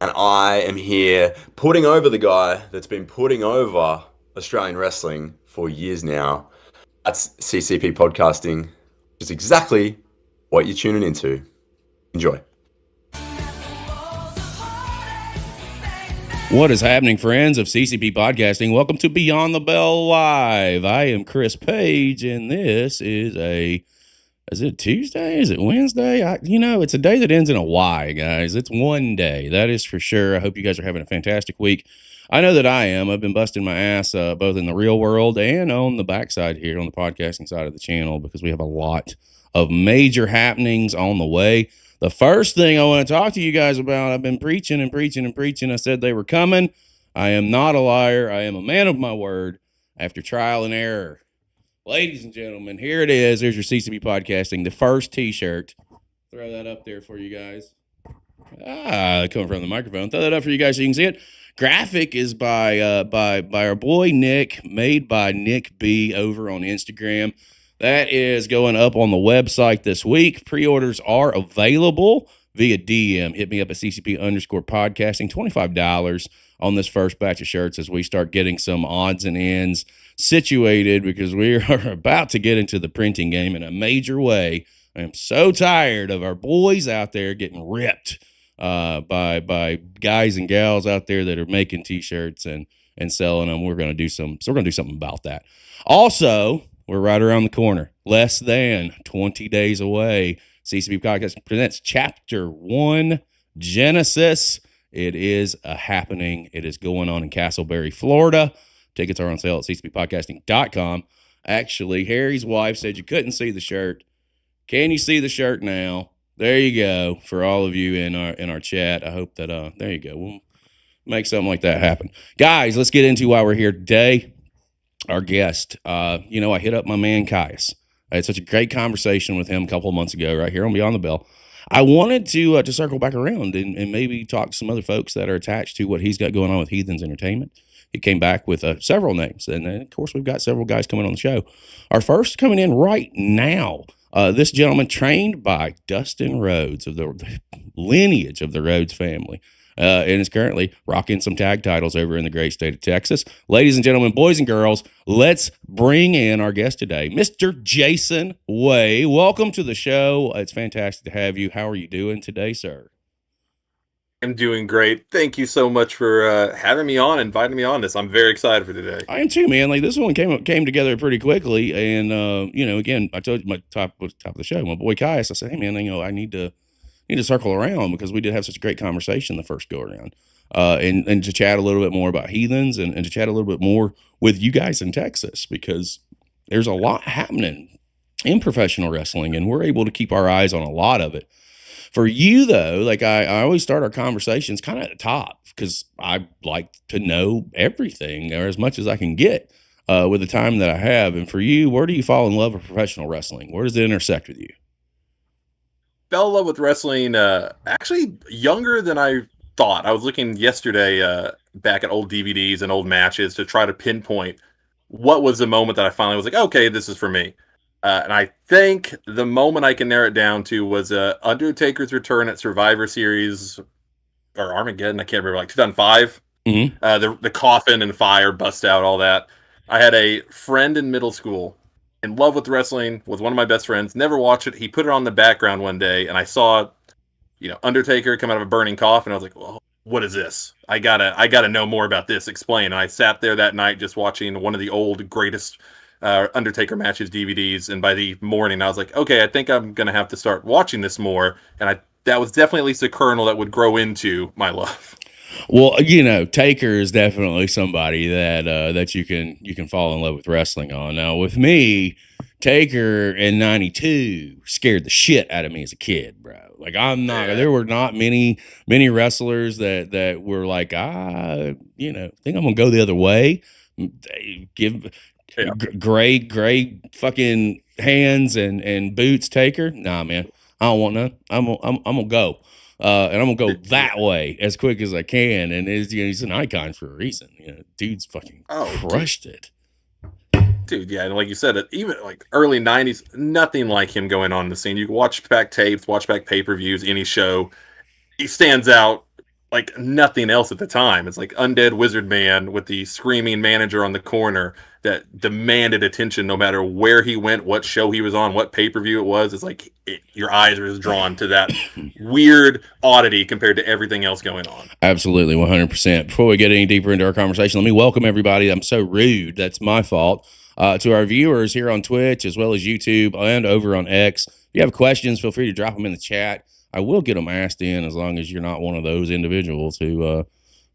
and I am here putting over the guy that's been putting over Australian wrestling for years now. That's CCP podcasting, which is exactly what you're tuning into. Enjoy. What is happening, friends of CCP Podcasting? Welcome to Beyond the Bell Live. I am Chris Page, and this is is it Tuesday? Is it Wednesday? It's a day that ends in a Y, guys. It's one day, that is for sure. I hope you guys are having a fantastic week. I know that I am. I've been busting my ass both in the real world and on the backside here on the podcasting side of the channel because we have a lot of major happenings on the way. The first thing I want to talk to you guys about, I've been preaching and preaching and preaching. I said they were coming. I am not a liar. I am a man of my word after trial and error. Ladies and gentlemen, here it is. There's your CCB Podcasting, the first t-shirt. Throw that up there for you guys. Coming from the microphone. Throw that up for you guys so you can see it. Graphic is by our boy Nick, made by Nick B over on Instagram. That is going up on the website this week. Pre-orders are available via DM. Hit me up at CCP_podcasting. $25 on this first batch of shirts as we start getting some odds and ends situated because we are about to get into the printing game in a major way. I am so tired of our boys out there getting ripped by guys and gals out there that are making t-shirts and selling them. We're going to do something about that. Also, we're right around the corner, less than 20 days away. CCP Podcast presents Chapter 1, Genesis. It is happening. It is going on in Castleberry, Florida. Tickets are on sale at ccppodcasting.com. Actually, Harry's wife said you couldn't see the shirt. Can you see the shirt now? There you go for all of you in our chat. I hope that, there you go. We'll make something like that happen. Guys, let's get into why we're here today. Our guest, I hit up my man Caius. I had such a great conversation with him a couple of months ago right here on Beyond the Bell. I wanted to circle back around and maybe talk to some other folks that are attached to what he's got going on with Heathenz Entertainment. He came back with several names, and of course we've got several guys coming on the show. Our first coming in right now, this gentleman trained by Dustin Rhodes of the lineage of the Rhodes family. And is currently rocking some tag titles over in the great state of Texas. Ladies and gentlemen, boys and girls, let's bring in our guest today, Mr. Jason Way. Welcome to the show. It's fantastic to have you. How are you doing today, sir? I'm doing great. Thank you so much for having me on, inviting me on this. I'm very excited for today. I am too, man. Like this one came together pretty quickly, and again, I told you my top of the show, my boy Caius. I said, hey, man, I need to circle around because we did have such a great conversation the first go around, and to chat a little bit more about Heathenz and to chat a little bit more with you guys in Texas because there's a lot happening in professional wrestling, and we're able to keep our eyes on a lot of it. For you, though, like I always start our conversations kind of at the top because I like to know everything or as much as I can get with the time that I have. And for you, where do you fall in love with professional wrestling? Where does it intersect with you? Fell in love with wrestling actually younger than I thought. I was looking yesterday back at old DVDs and old matches to try to pinpoint what was the moment that I finally was like, okay, this is for me. And I think the moment I can narrow it down to was Undertaker's return at Survivor Series or Armageddon. I can't remember, like 2005. Mm-hmm. The coffin and fire bust out, all that. I had a friend in middle school in love with wrestling, was one of my best friends. Never watched it. He put it on the background one day, and I saw, Undertaker come out of a burning coffin. I was like, well, what is this? I gotta know more about this. Explain. And I sat there that night just watching one of the old greatest Undertaker matches DVDs, and by the morning I was like, okay, I think I'm gonna have to start watching this more. And that was definitely at least a kernel that would grow into my love. Well, Taker is definitely somebody that you can fall in love with wrestling on. Now, with me, Taker in '92 scared the shit out of me as a kid, bro. Like there were not many wrestlers that were like, think I'm gonna go the other way. They give gray fucking hands and boots Taker. Nah, man, I don't want none. I'm gonna go. And I'm gonna go that way as quick as I can. And he's an icon for a reason. Dude's fucking crushed it. Dude, yeah, and like you said, even like early '90s, nothing like him going on in the scene. You can watch back tapes, watch back pay-per-views, any show. He stands out like nothing else at the time. It's like Undead Wizard Man with the screaming manager on the corner that demanded attention no matter where he went, what show he was on, what pay-per-view it was. It's like your eyes are just drawn to that weird oddity compared to everything else going on. Absolutely, 100%. Before we get any deeper into our conversation, let me welcome everybody. I'm so rude. That's my fault. To our viewers here on Twitch, as well as YouTube and over on X. If you have questions, feel free to drop them in the chat. I will get them asked in as long as you're not one of those individuals who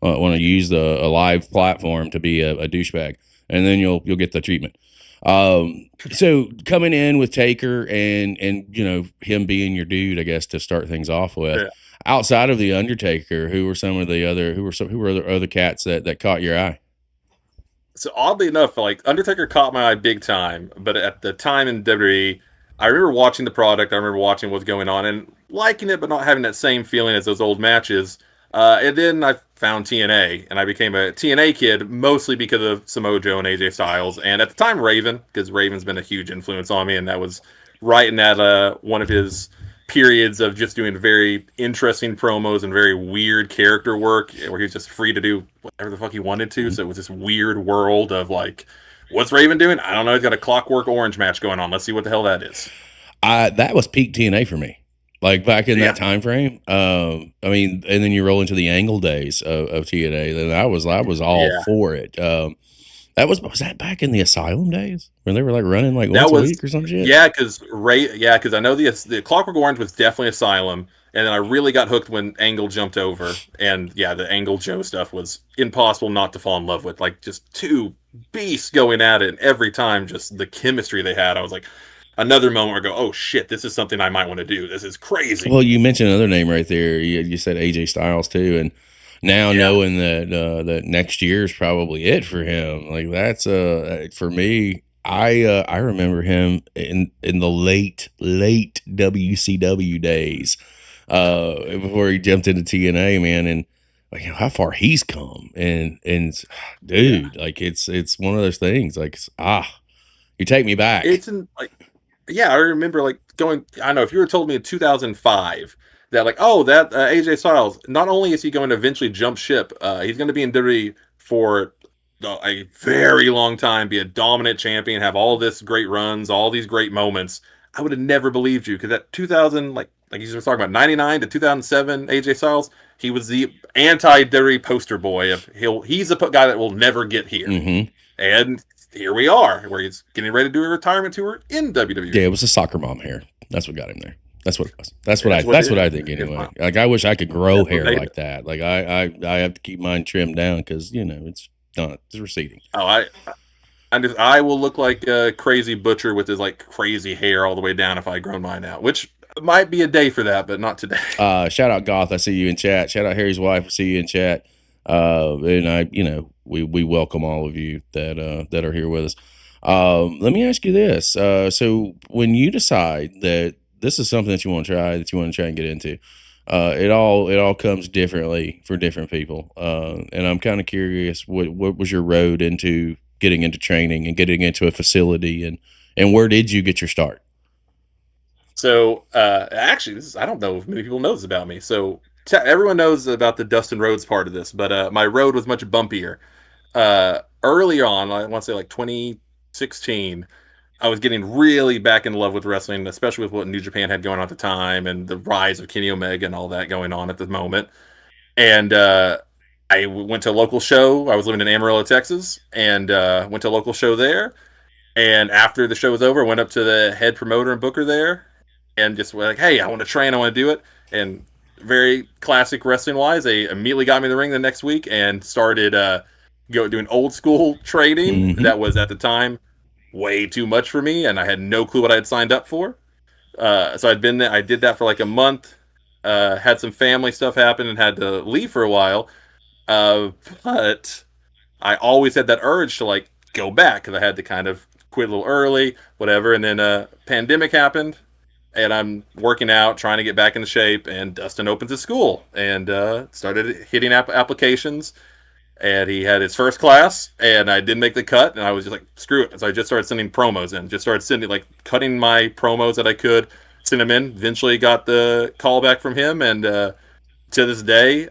want to use a live platform to be a douchebag, and then you'll get the treatment. So coming in with Taker and him being your dude, I guess, to start things off with. Yeah. Outside of the Undertaker, who were some of the other other cats that caught your eye? So oddly enough, like Undertaker caught my eye big time, but at the time in WWE, I remember watching the product. I remember watching what's going on and liking it, but not having that same feeling as those old matches. And then I found TNA, and I became a TNA kid, mostly because of Samoa Joe and AJ Styles. And at the time, Raven, because Raven's been a huge influence on me, and that was right in that one of his periods of just doing very interesting promos and very weird character work, where he was just free to do whatever the fuck he wanted to. So it was this weird world of like, what's Raven doing? I don't know. He's got a Clockwork Orange match going on. Let's see what the hell that is. That was peak TNA for me. Like back in that time frame. I mean, and then you roll into the Angle days of TNA. Then I was all for it. Was that back in the Asylum days when they were like running like once a week or some shit? Yeah, because I know the Clockwork Orange was definitely Asylum, and then I really got hooked when Angle jumped over, and the Angle Joe stuff was impossible not to fall in love with. Like just two beasts going at it, and every time just the chemistry they had, I was like, another moment where I go, oh shit, this is something I might want to do. This is crazy. Well, you mentioned another name right there. You said AJ Styles too, and now knowing that that next year is probably it for him. Like that's for me. I remember him in the late WCW days before he jumped into TNA, man, and like how far he's come, and dude, like it's one of those things. Like you take me back. It's I remember like going. I don't know if you were told me in 2005. That like, that AJ Styles, not only is he going to eventually jump ship, he's going to be in WWE for a very long time, be a dominant champion, have all this great runs, all these great moments. I would have never believed you because that 2000, like you were talking about, 99 to 2007 AJ Styles, he was the anti-WWE poster boy of he's the guy that will never get here. Mm-hmm. And here we are, where he's getting ready to do a retirement tour in WWE. Yeah, it was a soccer mom hair. That's what got him there. That's what it was. That's what I think anyway. Like I wish I could grow hair like that. Like I have to keep mine trimmed down because it's receding. I will look like a crazy butcher with his like crazy hair all the way down if I grown mine out, which might be a day for that, but not today. Shout out Goth, I see you in chat. Shout out Harry's wife, I see you in chat. And we welcome all of you that are here with us. Let me ask you this. So when you decide that this is something that you want to try and get into, it all comes differently for different people. And I'm kind of curious, what was your road into getting into training and getting into a facility, and where did you get your start? So actually, I don't know if many people know this about me. So everyone knows about the Dustin Rhodes part of this, but my road was much bumpier. Early on, I want to say like 2016, I was getting really back in love with wrestling, especially with what New Japan had going on at the time and the rise of Kenny Omega and all that going on at the moment. And I went to a local show. I was living in Amarillo, Texas, and went to a local show there. And after the show was over, I went up to the head promoter and booker there and just went like, hey, I want to train. I want to do it. And very classic wrestling-wise, they immediately got me in the ring the next week and started doing old school training. Mm-hmm. That was at the time way too much for me, and I had no clue what I had signed up for. So I'd been there. I did that for like a month. Had some family stuff happen and had to leave for a while. But I always had that urge to like go back because I had to kind of quit a little early, whatever. And then a pandemic happened, and I'm working out, trying to get back into shape. And Dustin opens his school and started hitting applications. And he had his first class, and I didn't make the cut, and I was just like, screw it. So I just started sending promos in, cutting my promos that I could, send them in. Eventually got the call back from him, and to this day,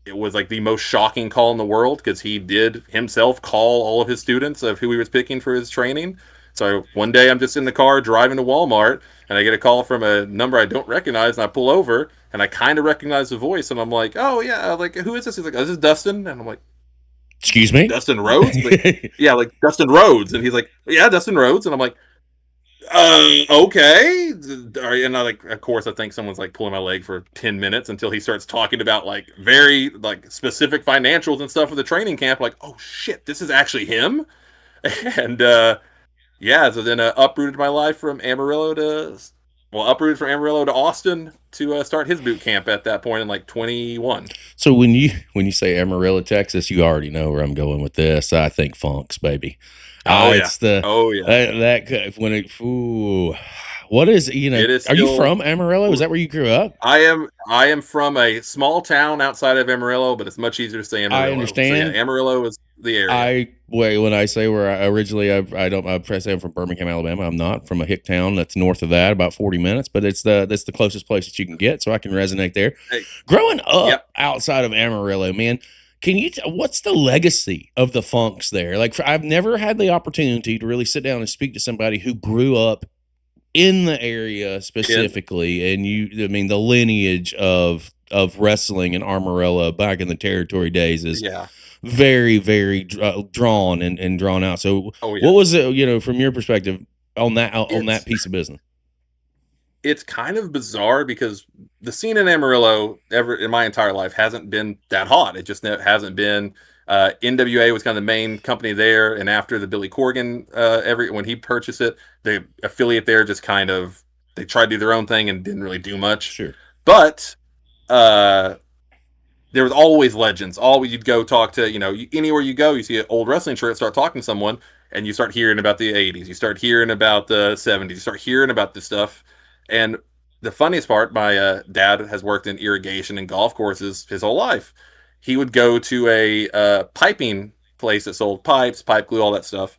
it was like the most shocking call in the world because he did himself call all of his students of who he was picking for his training. So one day I'm just in the car driving to Walmart and I get a call from a number I don't recognize and I pull over and I kind of recognize the voice and I'm like, oh yeah, like who is this? He's like, oh, this is Dustin, and I'm like, Excuse me? Dustin Rhodes? Like, yeah, like Dustin Rhodes, and he's like, yeah, Dustin Rhodes, and I'm like, okay. And I like, of course, I think someone's like pulling my leg for 10 minutes until he starts talking about like very like specific financials and stuff for the training camp. Like, oh shit, this is actually him. And yeah, so then uprooted my life from Amarillo to, well, uprooted from Amarillo to Austin to start his boot camp at that point in like 21. So when you say Amarillo, Texas, you already know where I'm going with this. I think Funks, baby. Oh yeah, It's the oh yeah. that when it. Ooh, what is It is Are you still. from Amarillo? Is that where you grew up? I am from a small town outside of Amarillo, but it's much easier to say I Amarillo. So yeah, understand. Amarillo is the area. When I say where I originally, I don't. I say I'm from Birmingham, Alabama. I'm not from a hick town that's north of that, about 40 minutes, but that's the closest place that you can get, so I can resonate there. Hey, Growing up yep. outside of Amarillo, man, can you? What's the legacy of the Funks there? Like, I've never had the opportunity to really sit down and speak to somebody who grew up in the area specifically, and I mean, the lineage of wrestling in Amarillo back in the territory days is Yeah. very, very drawn and drawn out. So, Oh yeah. what was it, from your perspective on that It's piece of business? it's kind of bizarre because the scene in Amarillo ever in my entire life hasn't been that hot. It just hasn't been. NWA was kind of the main company there, and after the Billy Corgan, when he purchased it, the affiliate there just kind of they tried to do their own thing and didn't really do much. Sure. But uh, there was always legends. Always you'd go talk to, anywhere you go, you see an old wrestling shirt, start talking to someone, and you start hearing about the 80s. You start hearing about the 70s. You start hearing about this stuff. And the funniest part, my dad has worked in irrigation and golf courses his whole life. He would go to a piping place that sold pipes, pipe glue, all that stuff.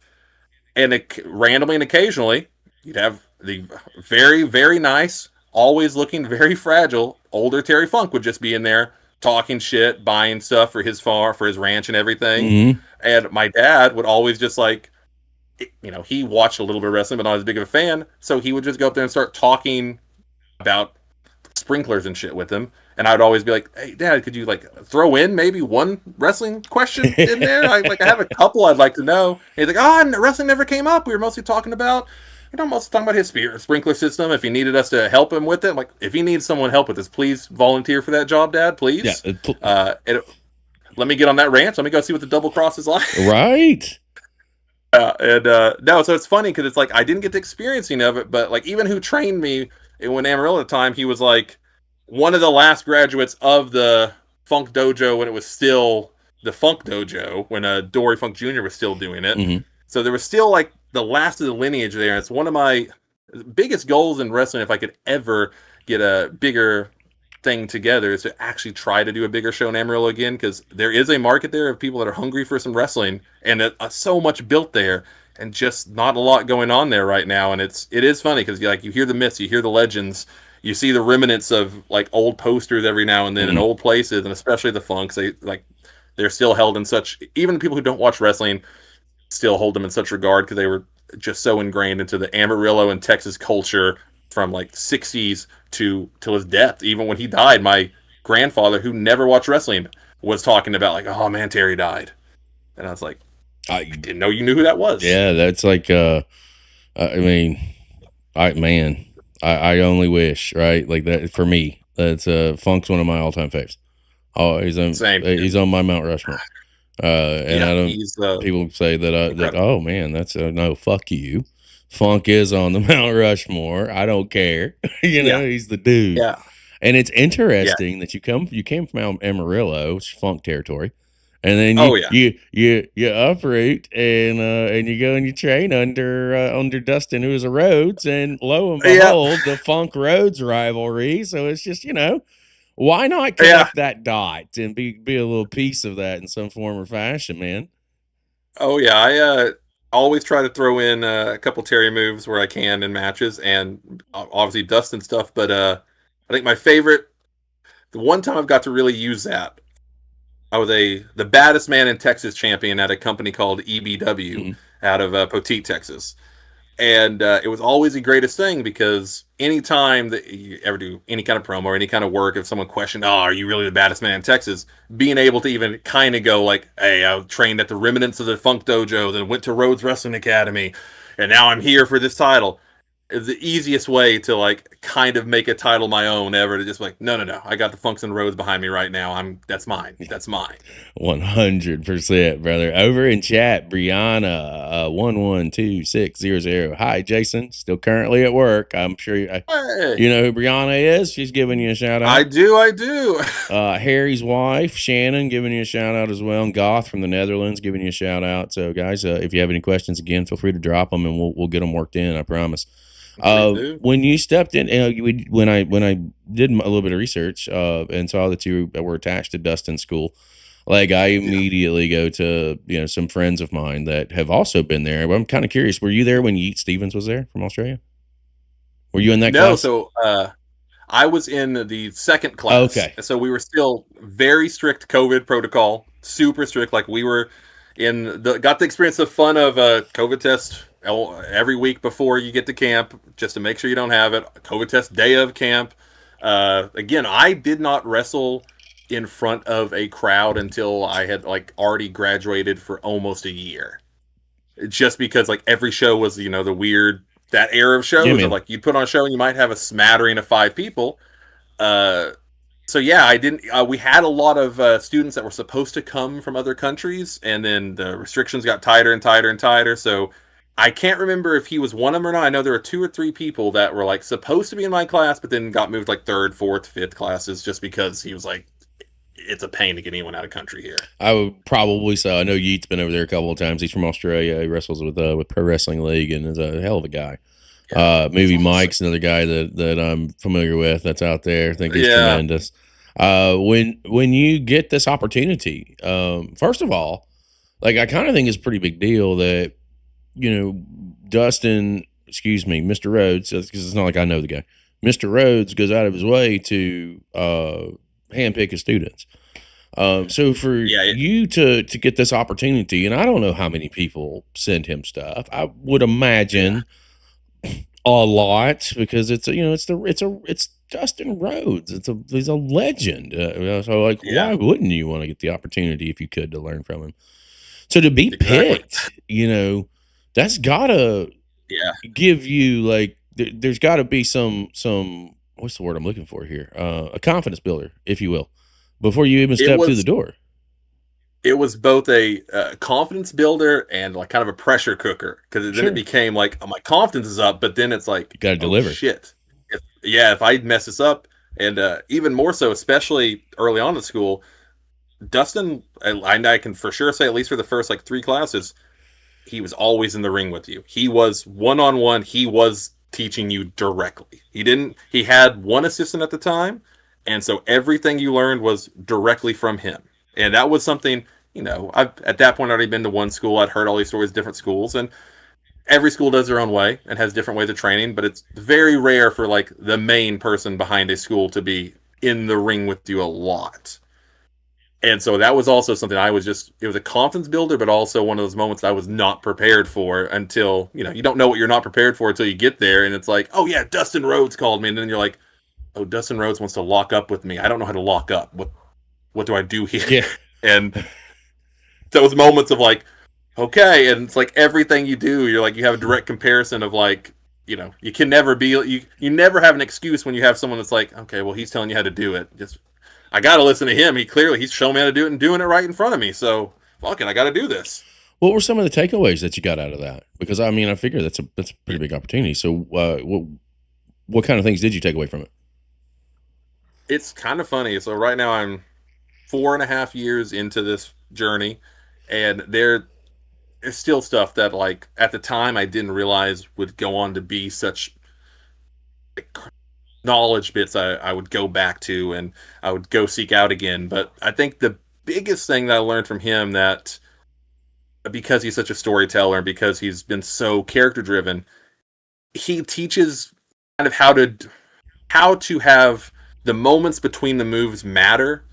And randomly and occasionally, you'd have the very, very nice, always looking very fragile, older Terry Funk would just be in there talking shit, buying stuff for his farm, for his ranch and everything. Mm-hmm. And my dad would always just like, he watched a little bit of wrestling, but not as big of a fan. So he would just go up there and start talking about sprinklers and shit with him. And I'd always be like, hey, Dad, could you like throw in maybe one wrestling question in there? I have a couple I'd like to know. And he's like, oh, wrestling never came up. We were mostly talking about, mostly talking about his sprinkler system. If he needed us to help him with it, like if he needs someone help with this, please volunteer for that job, Dad, please. Yeah. Let me get on that ranch. Let me go see what the double cross is like. Right. No, so it's funny because it's like I didn't get the experiencing of it, but like even who trained me when Amarillo at the time, he was like one of the last graduates of the Funk Dojo when it was still the Funk Dojo, when Dory Funk Jr. was still doing it. Mm-hmm. So there was still like the last of the lineage there. It's one of my biggest goals in wrestling, if I could ever get a bigger thing together, is to actually try to do a bigger show in Amarillo again, because there is a market there of people that are hungry for some wrestling, and so much built there, and just not a lot going on there right now. And it is funny because you hear the myths, you hear the legends, you see the remnants of like old posters every now and then in old places, and especially the Funks. They're still held in such, even people who don't watch wrestling still hold them in such regard because they were just so ingrained into the Amarillo and Texas culture from like 60s till his death. Even when he died, my grandfather, who never watched wrestling, was talking about like, oh man, Terry died. And I was like, I didn't know you knew who that was. Yeah, that's like I mean, I only wish, right? Like that for me. That's Funk's one of my all-time faves. Oh, he's on my Mount Rushmore. And Yeah, I don't. he's People say that incredible. oh man, that's no, fuck you. Funk is on the Mount Rushmore. I don't care. Yeah. He's the dude. Yeah. And it's interesting that you came from Amarillo, which is Funk territory, and then you uproot and you go and you train under Dustin, who is a Rhodes, and lo and behold, the Funk Rhodes rivalry. So it's just why not connect that dot and be a little piece of that in some form or fashion, man? Oh yeah, I always try to throw in a couple Terry moves where I can in matches, and obviously Dustin stuff. But I think my favorite the one time I've got to really use that, I was the baddest man in Texas champion at a company called EBW out of Poteet, Texas. And it was always the greatest thing because anytime that you ever do any kind of promo or any kind of work, if someone questioned, "Oh, are you really the baddest man in Texas?" being able to even kind of go like, "Hey, I trained at the remnants of the Funk Dojo, then went to Rhodes Wrestling Academy, and now I'm here for this title," is the easiest way to like kind of make a title my own ever. To just like, no, I got the Funks and Rhodes behind me right now. That's mine. 100%, brother. Over in chat, Brianna 112600. Hi, Jason. Still currently at work. I'm sure you know who Brianna is. She's giving you a shout out. I do. Harry's wife, Shannon, giving you a shout out as well, and Goth from the Netherlands giving you a shout out. So, guys, if you have any questions, again, feel free to drop them, and we'll get them worked in. I promise. When you stepped in, when I did a little bit of research and saw that you were attached to Dustin's school, like I immediately go to some friends of mine that have also been there. But I'm kind of curious, were you there when Yeet Stevens was there from Australia? Were you in that class? No, so I was in the second class. Okay, so we were still very strict COVID protocol, super strict. Like we were got the experience the fun of a COVID test every week before you get to camp, just to make sure you don't have it. COVID test day of camp. Again, I did not wrestle in front of a crowd until I had like already graduated for almost a year. Just because like every show was, the weird, that era of shows of like you'd put on a show and you might have a smattering of 5 people. So yeah, I didn't. We had a lot of students that were supposed to come from other countries, and then the restrictions got tighter and tighter and tighter. So I can't remember if he was one of them or not. I know there were 2 or 3 people that were like supposed to be in my class, but then got moved like 3rd, 4th, 5th classes just because he was like, it's a pain to get anyone out of country here. I would probably say I know Yeet's been over there a couple of times. He's from Australia. He wrestles with Pro Wrestling League and is a hell of a guy. Maybe awesome. Mike's another guy that I'm familiar with that's out there. I think he's tremendous. When you get this opportunity, first of all, like I kind of think it's a pretty big deal that Dustin, Mr. Rhodes, because it's not like I know the guy. Mr. Rhodes goes out of his way to handpick his students. So for you to get this opportunity, and I don't know how many people send him stuff. I would imagine a lot because it's Dustin Rhodes. He's a legend. So like, why wouldn't you want to get the opportunity if you could to learn from him? So to be picked, that's gotta give you like there's got to be some what's the word I'm looking for here? A confidence builder, if you will, before you even step through the door. It was both a confidence builder and like kind of a pressure cooker because then it became like my confidence is up, but then it's like you got to deliver. Shit, if I mess this up, and even more so, especially early on in school, Dustin, I can for sure say at least for the first like 3 classes, he was always in the ring with you. He was one-on-one. He was teaching you directly. He had one assistant at the time, and so everything you learned was directly from him. And that was something, I've at that point already been to one school. I'd heard all these stories, different schools, and every school does their own way and has different ways of training, but it's very rare for like the main person behind a school to be in the ring with you a lot. And so that was also something it was a confidence builder, but also one of those moments that I was not prepared for until, you don't know what you're not prepared for until you get there. And it's like, oh yeah, Dustin Rhodes called me. And then you're like, oh, Dustin Rhodes wants to lock up with me. I don't know how to lock up. What do I do here? Yeah. And those moments of like, okay. And it's like everything you do, you're like, you have a direct comparison of like, you can never be, you never have an excuse when you have someone that's like, okay, well, he's telling you how to do it. I got to listen to him. He's showing me how to do it and doing it right in front of me. So fuck it, I got to do this. What were some of the takeaways that you got out of that? Because I mean, I figure that's a pretty big opportunity. So what kind of things did you take away from it? It's kind of funny. So right now I'm 4.5 years into this journey, and there's still stuff that like at the time I didn't realize would go on to be such knowledge bits I would go back to and I would go seek out again. But I think the biggest thing that I learned from him, that because he's such a storyteller and because he's been so character driven, he teaches kind of how to have the moments between the moves matter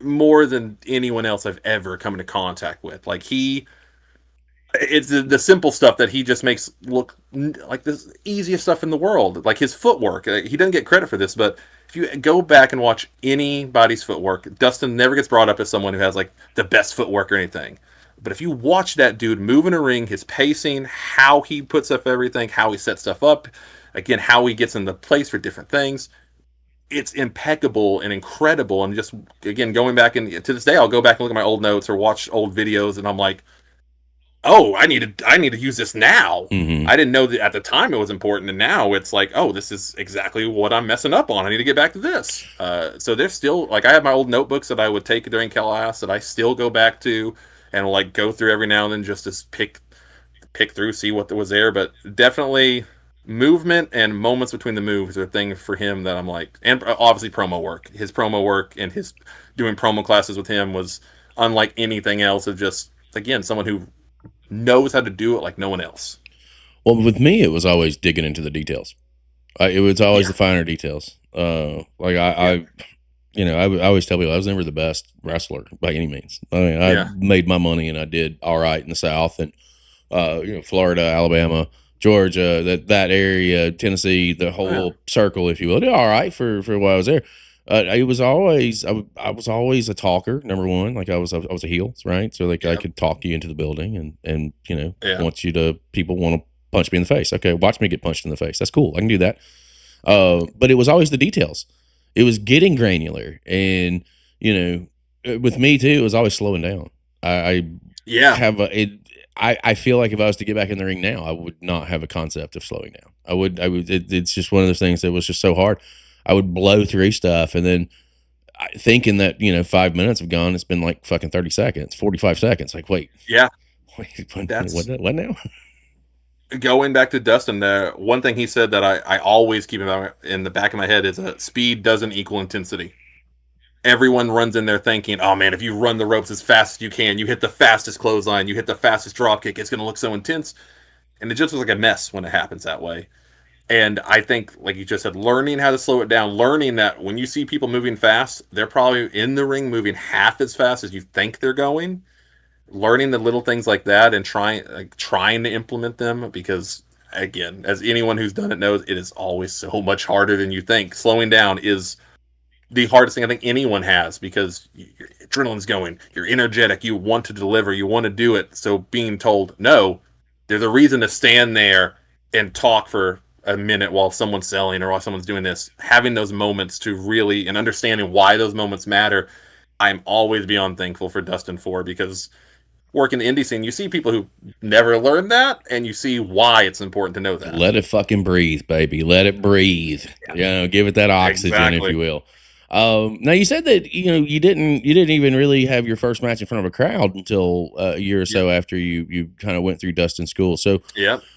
more than anyone else I've ever come into contact with. Like it's the simple stuff that he just makes look like the easiest stuff in the world. Like his footwork, he doesn't get credit for this, but if you go back and watch anybody's footwork, Dustin never gets brought up as someone who has like the best footwork or anything. But if you watch that dude move in a ring, his pacing, how he puts up everything, how he sets stuff up, again, how he gets into place for different things, it's impeccable and incredible. And just again, going back and to this day, I'll go back and look at my old notes or watch old videos, and I'm like, oh, I need to use this now. Mm-hmm. I didn't know that at the time it was important, and now it's like, oh, this is exactly what I'm messing up on. I need to get back to this. So there's still like I have my old notebooks that I would take during class that I still go back to and will like go through every now and then just to pick through, see what was there. But definitely movement and moments between the moves are a thing for him that I'm like, and obviously promo work. His promo work and his doing promo classes with him was unlike anything else. Of just again someone who knows how to do it like no one else. Well, with me, it was always digging into the details. It was always the finer details. I always tell people I was never the best wrestler by any means. I mean, I made my money and I did all right in the South and Florida, Alabama, Georgia, that area, Tennessee, the whole circle, if you will, did all right for while I was there. I was always a talker. Number one, like I was a heel, right? So like I could talk you into the building, and people want to punch me in the face. Okay, watch me get punched in the face. That's cool. I can do that. But it was always the details. It was getting granular, and with me too, it was always slowing down. I feel like if I was to get back in the ring now, I would not have a concept of slowing down. I would. It's just one of those things that was just so hard. I would blow through stuff, and then thinking that 5 minutes have gone, it's been like fucking 30 seconds, 45 seconds. Like, wait, what now? Going back to Dustin, one thing he said that I always keep in the back of my head is speed doesn't equal intensity. Everyone runs in there thinking, oh man, if you run the ropes as fast as you can, you hit the fastest clothesline, you hit the fastest drop kick, it's going to look so intense. And it just looks like a mess when it happens that way. And I think, like you just said, learning how to slow it down, learning that when you see people moving fast, they're probably in the ring moving half as fast as you think they're going. Learning the little things like that and trying to implement them, because again, as anyone who's done it knows, it is always so much harder than you think. Slowing down is the hardest thing I think anyone has, because your adrenaline's going, you're energetic, you want to deliver, you want to do it. So being told no, there's a reason to stand there and talk for a minute while someone's selling or while someone's doing this. Having those moments to really, and understanding why those moments matter, I'm always beyond thankful for Dustin for, because working the indie scene, you see people who never learned that, and you see why it's important to know that. Let it fucking breathe, baby. Let it breathe. Give it that oxygen, if you will. Now you said that you didn't even really have your first match in front of a crowd until a year or so after you kind of went through Dustin school. So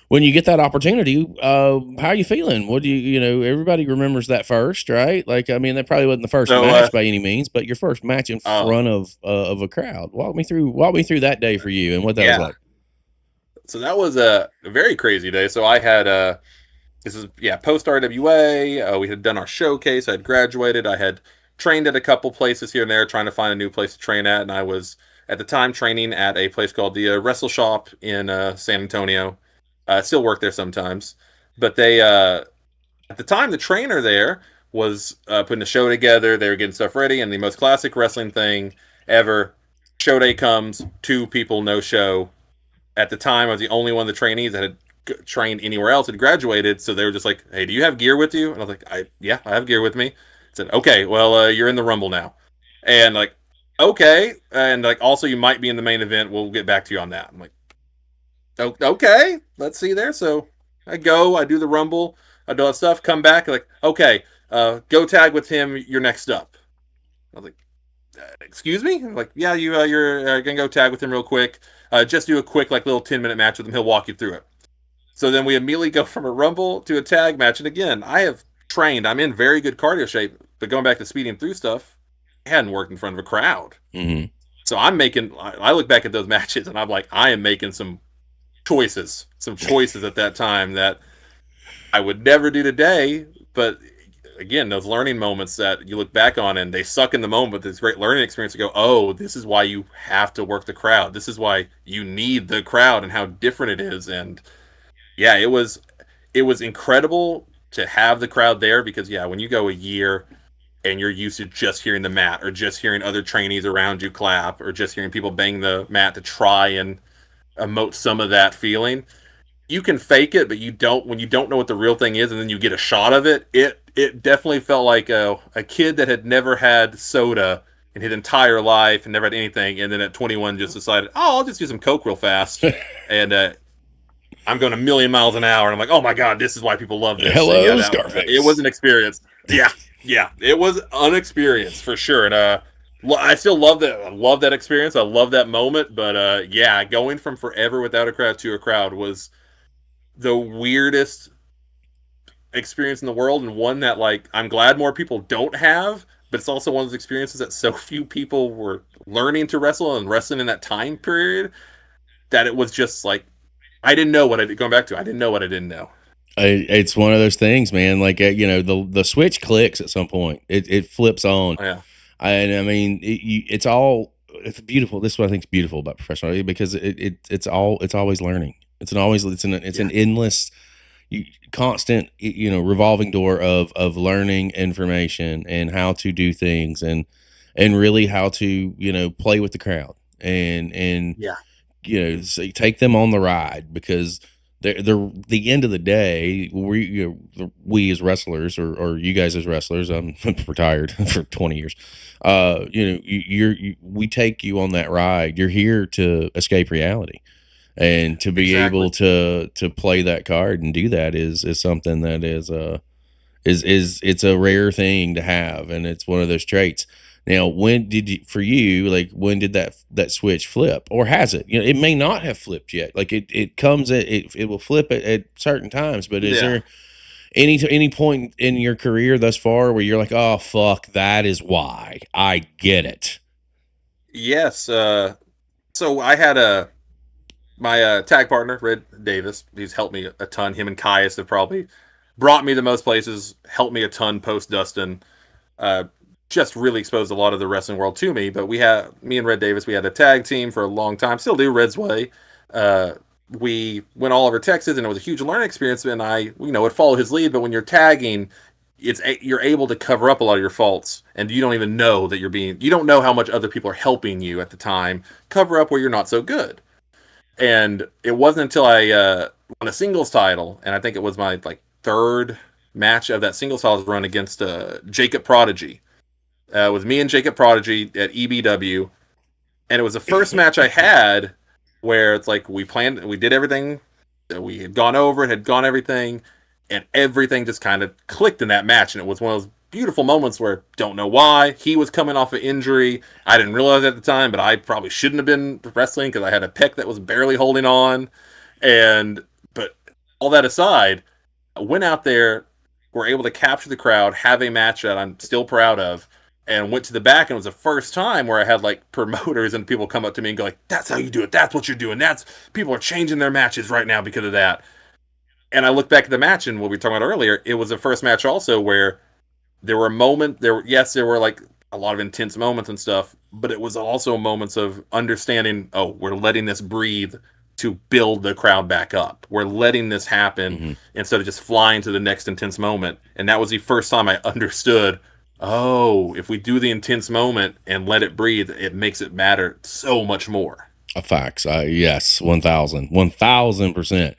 when you get that opportunity, how are you feeling? What do everybody remembers that first, right? Like, I mean, that probably wasn't the first match by any means, but your first match in front of a crowd. Walk me through that day for you and what that was like. So that was a very crazy day. So I had this is post RWA. We had done our showcase. I had graduated. I had trained at a couple places here and there, trying to find a new place to train at. And I was at the time training at a place called the Wrestle Shop in San Antonio. I still work there sometimes, but they at the time the trainer there was putting a show together. They were getting stuff ready, and the most classic wrestling thing ever: show day comes, 2 people, no show. At the time, I was the only one of the trainees that had trained anywhere else, had graduated, so they were just like, hey, do you have gear with you? And I was like, I have gear with me. I said, okay, well, you're in the Rumble now. And like, okay. And like, also you might be in the main event. We'll get back to you on that. I'm like, okay, let's see there. So I do the Rumble, I do all that stuff, come back, like, okay, go tag with him, you're next up. I was like, excuse me? I'm like, yeah, you're gonna go tag with him real quick. Just do a quick like little 10-minute match with him. He'll walk you through it. So then we immediately go from a Rumble to a tag match. And again, I have trained. I'm in very good cardio shape. But going back to speeding through stuff, I hadn't worked in front of a crowd. Mm-hmm. So I look back at those matches and I'm like, I am making some choices at that time that I would never do today. But again, those learning moments that you look back on and they suck in the moment, but this great learning experience to go, oh, this is why you have to work the crowd. This is why you need the crowd and how different it is. And yeah, it was incredible to have the crowd there because yeah, when you go a year and you're used to just hearing the mat or just hearing other trainees around you clap or just hearing people bang the mat to try and emote some of that feeling, you can fake it, but you don't when you don't know what the real thing is and then you get a shot of it. It definitely felt like a kid that had never had soda in his entire life and never had anything, and then at 21 just decided, oh, I'll just do some Coke real fast, and I'm going a million miles an hour, and I'm like, oh my god, this is why people love this. Hello, Yeah, Scarface. it was an experience. Yeah, it was an experience for sure, and I still love that. I love that experience. I love that moment, but yeah, going from forever without a crowd to a crowd was the weirdest experience in the world, and one that like I'm glad more people don't have, but it's also one of those experiences that so few people were learning to wrestle and wrestling in that time period that it was just like I didn't know what I going back to. I didn't know what I didn't know. It's one of those things, man. Like you know, the switch clicks at some point. It flips on. Oh, yeah. And I mean, it's beautiful. This is what I think is beautiful about professional because it's always learning. It's an endless, constant, revolving door of learning information and how to do things and really how to play with the crowd and so you take them on the ride because they're the end of the day we as wrestlers or you guys as wrestlers, I'm retired for 20 years, we take you on that ride. You're here to escape reality. And to be able to play that card and do that is something that is it's a rare thing to have, and it's one of those traits. Now, when did that switch flip, or has it? It may not have flipped yet. Like it comes it will flip at certain times. But is there any point in your career thus far where you're like, oh fuck, that is why I get it? Yes. So I had my tag partner, Red Davis. He's helped me a ton. Him and Caius have probably brought me the most places, helped me a ton post Dustin. Just really exposed a lot of the wrestling world to me. But me and Red Davis, we had a tag team for a long time, still do, Red's Way. We went all over Texas, and it was a huge learning experience. And I, would follow his lead. But when you're tagging, you're able to cover up a lot of your faults, and you don't even know that you don't know how much other people are helping you at the time cover up where you're not so good. And it wasn't until I won a singles title, and I think it was my third match of that singles titles run against Jacob Prodigy. It was me and Jacob Prodigy at EBW, and it was the first match I had where it's like we did everything, we had gone over it, had gone everything, and everything just kind of clicked in that match, and it was one of those beautiful moments where don't know why. He was coming off an injury. I didn't realize at the time, but I probably shouldn't have been wrestling because I had a pec that was barely holding on. But all that aside, I went out there, were able to capture the crowd, have a match that I'm still proud of, and went to the back, and it was the first time where I had promoters and people come up to me and go that's how you do it. That's what you're doing. People are changing their matches right now because of that. And I look back at the match, and what we were talking about earlier, it was the first match also where there were moments, there were a lot of intense moments and stuff, but it was also moments of understanding, oh, we're letting this breathe to build the crowd back up. We're letting this happen instead of just flying to the next intense moment. And that was the first time I understood, oh, if we do the intense moment and let it breathe, it makes it matter so much more. Facts. Yes, 1,000%.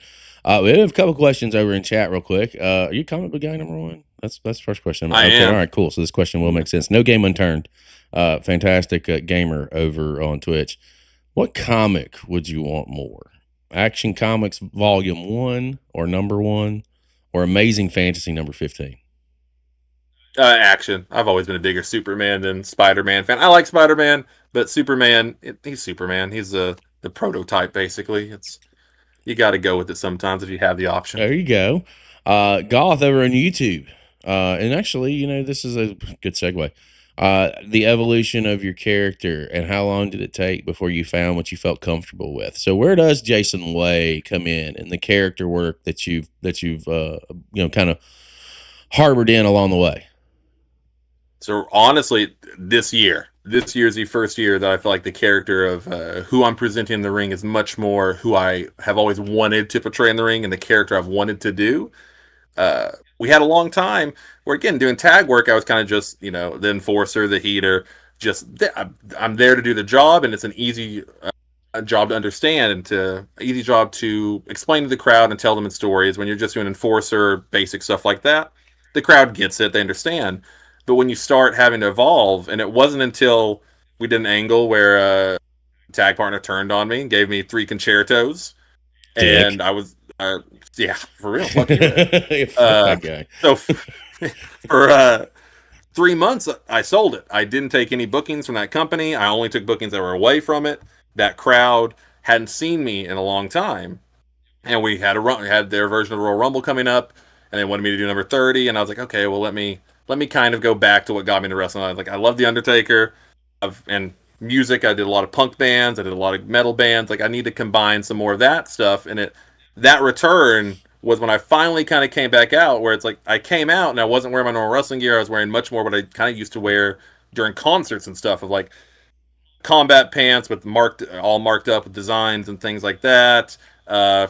We have a couple questions over in chat real quick. Are you comic book guy number one? That's the first question. I am. All right, cool. So this question will make sense. No Game Unturned. Fantastic gamer over on Twitch. What comic would you want more? Action Comics Volume 1 or number 1 or Amazing Fantasy number 15? Action. I've always been a bigger Superman than Spider-Man fan. I like Spider-Man, but Superman, he's Superman. He's the prototype, basically. You got to go with it sometimes if you have the option. There you go. Goth over on YouTube. And actually, this is a good segue. The evolution of your character and how long did it take before you found what you felt comfortable with? So where does Jason Way come in the character work that you've kind of harbored in along the way? So honestly, this year is the first year that I feel like the character of who I'm presenting in the ring is much more who I have always wanted to portray in the ring and the character I've wanted to do. We had a long time where, again, doing tag work, I was kind of just, the enforcer, the heater, I'm there to do the job, and it's an easy job to understand and easy job to explain to the crowd and tell them in stories. When you're just doing enforcer, basic stuff like that, the crowd gets it, they understand. But when you start having to evolve, and it wasn't until we did an angle where a tag partner turned on me and gave me 3 concertos, Dick. and I was, yeah, for real, fuck you. Fuck that guy. So for 3 months, I sold it. I didn't take any bookings from that company. I only took bookings that were away from it. That crowd hadn't seen me in a long time, and we had their version of the Royal Rumble coming up, and they wanted me to do number 30, and I was like, okay, well, let me kind of go back to what got me into wrestling. I was like, I love the Undertaker, and music. I did a lot of punk bands. I did a lot of metal bands. Like, I need to combine some more of that stuff, and that return was when I finally kind of came back out, where it's like I came out and I wasn't wearing my normal wrestling gear. I was wearing much more what I kind of used to wear during concerts and stuff, of like combat pants with all marked up with designs and things like that,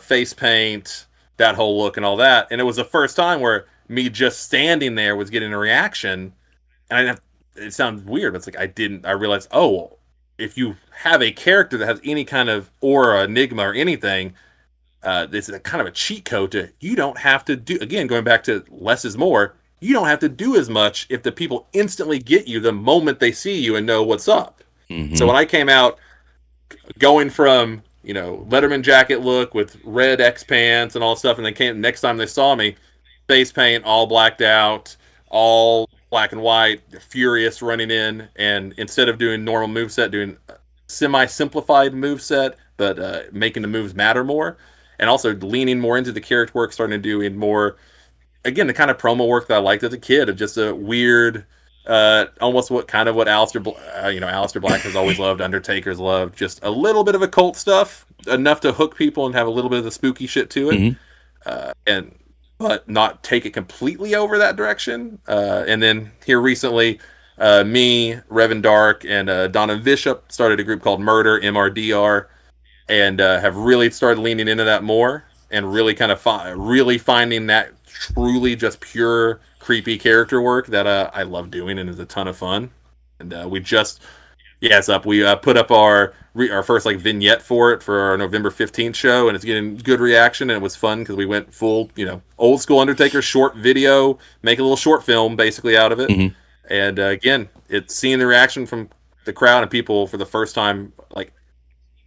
face paint, that whole look and all that. And it was the first time where me just standing there was getting a reaction. And it sounds weird, but it's like I realized, oh, if you have a character that has any kind of aura, enigma, or anything, this is a kind of a cheat code to, you don't have to do, again, going back to less is more, you don't have to do as much if the people instantly get you the moment they see you and know what's up. Mm-hmm. So when I came out going from, Letterman jacket look with red X pants and all stuff, and then next time they saw me, face paint, all blacked out, all black and white, furious running in, and instead of doing normal moveset, doing semi-simplified moveset, but making the moves matter more, and also leaning more into the character work, starting to do more, again, the kind of promo work that I liked as a kid, of just a weird, almost what Aleister Black has always loved, Undertaker's loved, just a little bit of occult stuff, enough to hook people and have a little bit of the spooky shit to it, but not take it completely over that direction. And then here recently, me, Revan Dark, and Donna Bishop started a group called Murder, MRDR, and have really started leaning into that more, and really kind of really finding that truly just pure creepy character work that I love doing and is a ton of fun. And we just, it's up. We put up our first vignette for it for our November 15th show, and it's getting good reaction, and it was fun because we went full, old school Undertaker short video, make a little short film basically out of it. Mm-hmm. And again, it's seeing the reaction from the crowd and people for the first time,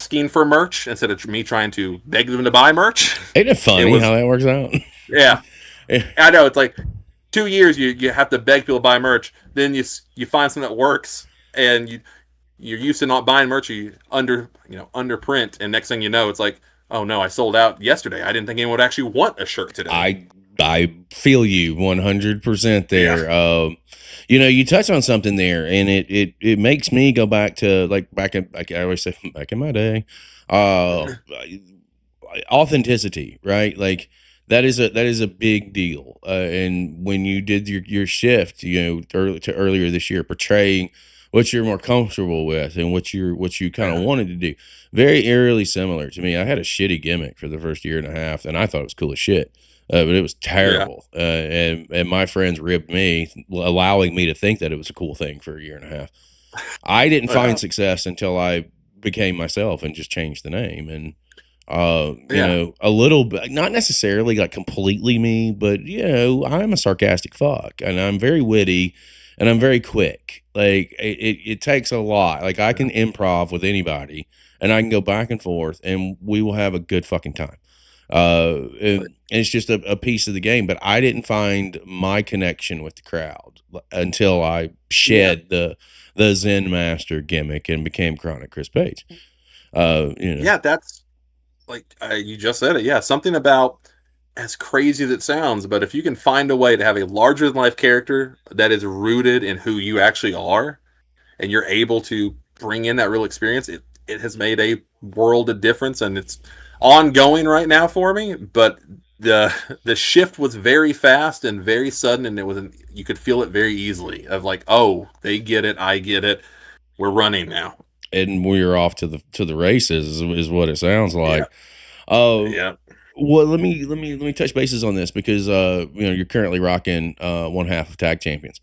asking for merch instead of me trying to beg them to buy merch. Ain't it funny how that works out? Yeah. I know, it's like 2 years you have to beg people to buy merch, then you find something that works, and you're used to not buying merch, you under print, and next thing you know, it's like, oh no, I sold out yesterday. I didn't think anyone would actually want a shirt today. I feel you 100% there. Yeah. You touch on something there, and it makes me go back to I always say back in my day, authenticity, right? Like that is a big deal. And when you did your shift, earlier this year, portraying what you're more comfortable with and what you kind of wanted to do, very eerily similar to me. I had a shitty gimmick for the first year and a half, and I thought it was cool as shit. But it was terrible. Yeah. And my friends ribbed me, allowing me to think that it was a cool thing for a year and a half. I didn't find success until I became myself and just changed the name. And, a little bit, not necessarily like completely me, but, I'm a sarcastic fuck, and I'm very witty, and I'm very quick. Like it takes a lot. Like I can improv with anybody, and I can go back and forth, and we will have a good fucking time. And it's just a piece of the game, but I didn't find my connection with the crowd until I shed the Zen Master gimmick and became Chronic Chris Page. Yeah, that's you just said it. Yeah, something about, as crazy as it sounds, but if you can find a way to have a larger than life character that is rooted in who you actually are, and you're able to bring in that real experience, it has made a world of difference, and it's ongoing right now for me. But the shift was very fast and very sudden, and you could feel it very easily. Of like, oh, they get it, I get it, we're running now, and we're off to the races is what it sounds like. Yeah. Well, let me touch bases on this because you're currently rocking one half of Tag Champions.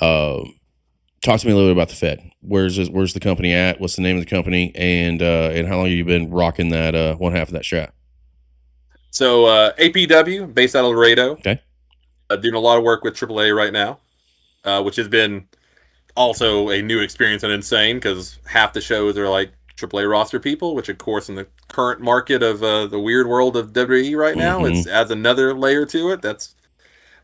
Talk to me a little bit about the Fed. Where's the company at? What's the name of the company? And how long have you been rocking that one half of that strap? So APW, based out of Laredo. Okay. Doing a lot of work with AAA right now, which has been also a new experience and insane because half the shows are like AAA roster people, which of course in the current market of the weird world of WWE right now, it adds another layer to it. That's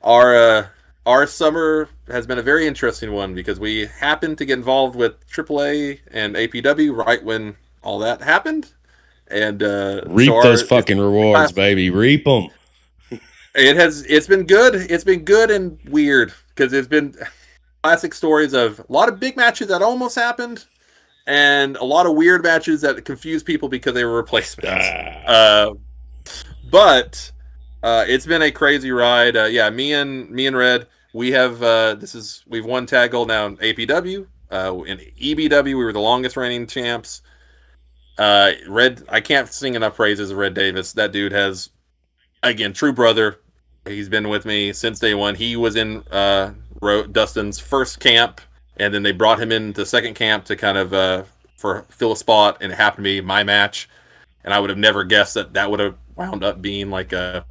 our summer has been a very interesting one because we happened to get involved with AAA and APW right when all that happened. And reap those fucking rewards, baby. Reap them. It's been good. It's been good and weird because it's been classic stories of a lot of big matches that almost happened and a lot of weird matches that confused people because they were replacements. But it's been a crazy ride. Me and Red, we have we've won tag gold now in APW. In EBW, we were the longest reigning champs. Red, I can't sing enough praises of Red Davis. That dude has, again, true brother. He's been with me since day one. He was in Dustin's first camp, and then they brought him into second camp to kind of fill a spot, and it happened to be my match. And I would have never guessed that would have wound up being like a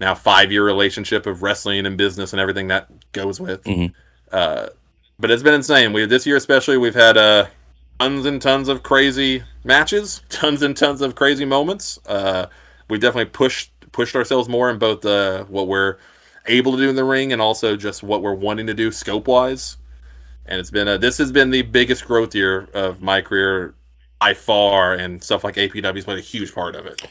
now 5-year relationship of wrestling and business and everything that goes with. Mm-hmm. But it's been insane. This year especially, we've had tons and tons of crazy matches, tons and tons of crazy moments. We definitely pushed ourselves more in both what we're able to do in the ring and also just what we're wanting to do scope wise. And it's been this has been the biggest growth year of my career by far, and stuff like APW has been a huge part of it.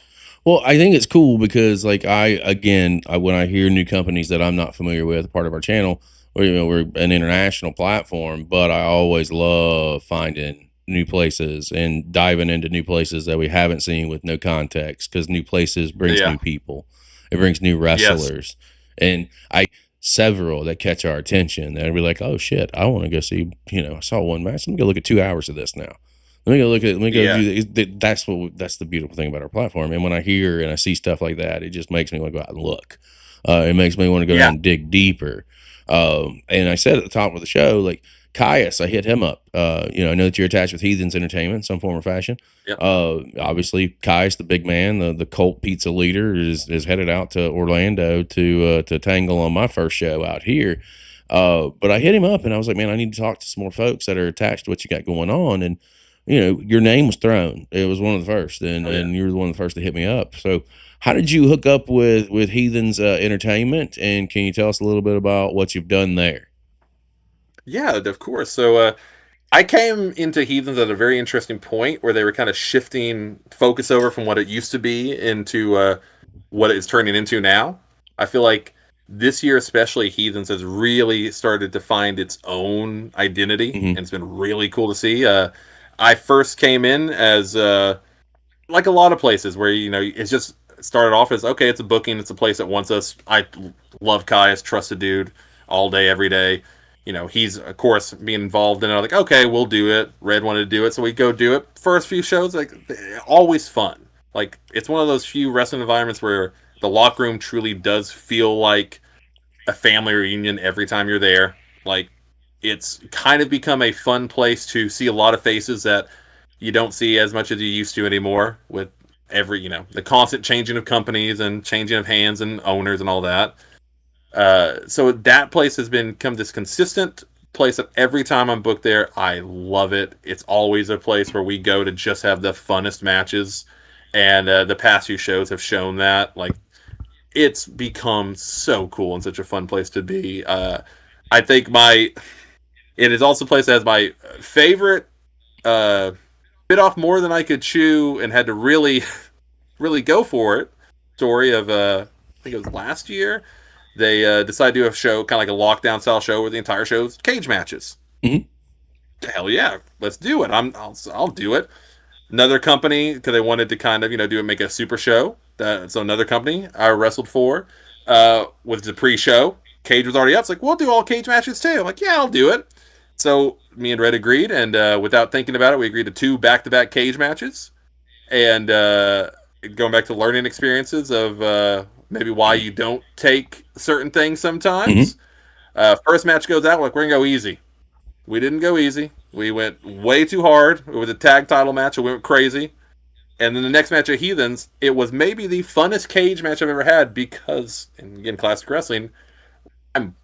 Well, I think it's cool because like when I hear new companies that I'm not familiar with, part of our channel, we're an international platform, but I always love finding new places and diving into new places that we haven't seen with no context, because new places brings new people. It brings new wrestlers. Yes. And several that catch our attention that be like, oh shit, I want to go see, I saw one match. Let me go look at 2 hours of this now. Let me go do this. That's the beautiful thing about our platform. And when I hear and I see stuff like that, it just makes me want to go out and look. It makes me want to go down and dig deeper. And I said at the top of the show, like, Caius, I hit him up. I know that you're attached with Heathenz Entertainment in some form or fashion. Yep. Obviously, Caius, the big man, the cult pizza leader, is headed out to Orlando to tangle on my first show out here. But I hit him up and I was like, man, I need to talk to some more folks that are attached to what you got going on. And your name was thrown. It was one of the first, and you were one of the first to hit me up. So how did you hook up with Heathenz Entertainment? And can you tell us a little bit about what you've done there? Yeah, of course. So I came into Heathenz at a very interesting point where they were kind of shifting focus over from what it used to be into what it's turning into now. I feel like this year, especially, Heathenz has really started to find its own identity, and it's been really cool to see. I first came in as like a lot of places where it's just started off as, okay, it's a booking, it's a place that wants us. I love Caius, trusted dude, all day, every day. He's of course being involved in it. Like, okay, we'll do it. Red wanted to do it, so we go do it. First few shows, like, always fun. Like, it's one of those few wrestling environments where the locker room truly does feel like a family reunion every time you're there. Like, it's kind of become a fun place to see a lot of faces that you don't see as much as you used to anymore, with every, the constant changing of companies and changing of hands and owners and all that. So that place has become this consistent place that every time I'm booked there, I love it. It's always a place where we go to just have the funnest matches. And the past few shows have shown that. Like, it's become so cool and such a fun place to be. I think it is also a place that has my favorite bit off more than I could chew and had to really, really go for it. Story of, I think it was last year. They decided to do a show, kind of like a lockdown style show, where the entire show is cage matches. Mm-hmm. Hell yeah, let's do it. I'll do it. Another company, because they wanted to kind of make a super show. So another company I wrestled for was the pre-show. Cage was already up. It's like, we'll do all cage matches too. I'm like, yeah, I'll do it. So me and Red agreed, and without thinking about it, we agreed to 2 back-to-back cage matches. And going back to learning experiences of maybe why you don't take certain things sometimes. First match goes out, like, we're going to go easy. We didn't go easy. We went way too hard. It was a tag title match. We went crazy. And then the next match at Heathenz, it was maybe the funnest cage match I've ever had because, and again, classic wrestling, I'm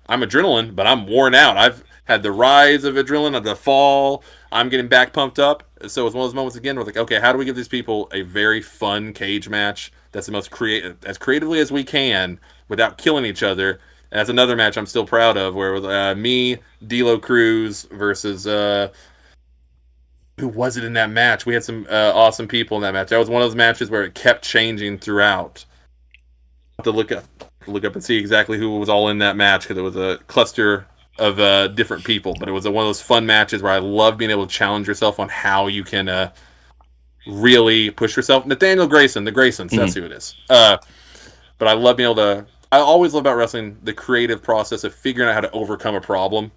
adrenaline, but I'm worn out. I've had the rise of adrenaline, the fall. I'm getting back pumped up. So it's one of those moments again where like, okay, how do we give these people a very fun cage match that's the most as creatively as we can without killing each other? And that's another match I'm still proud of, where it was me, D'Lo Cruz versus who was it in that match? We had some awesome people in that match. That was one of those matches where it kept changing throughout. I'll have to look up and see exactly who was all in that match because it was a cluster of different people. But it was one of those fun matches where I love being able to challenge yourself on how you can really push yourself. Nathaniel Grayson, the Graysons, that's who it is. But I love being able to. I always love about wrestling the creative process of figuring out how to overcome a problem.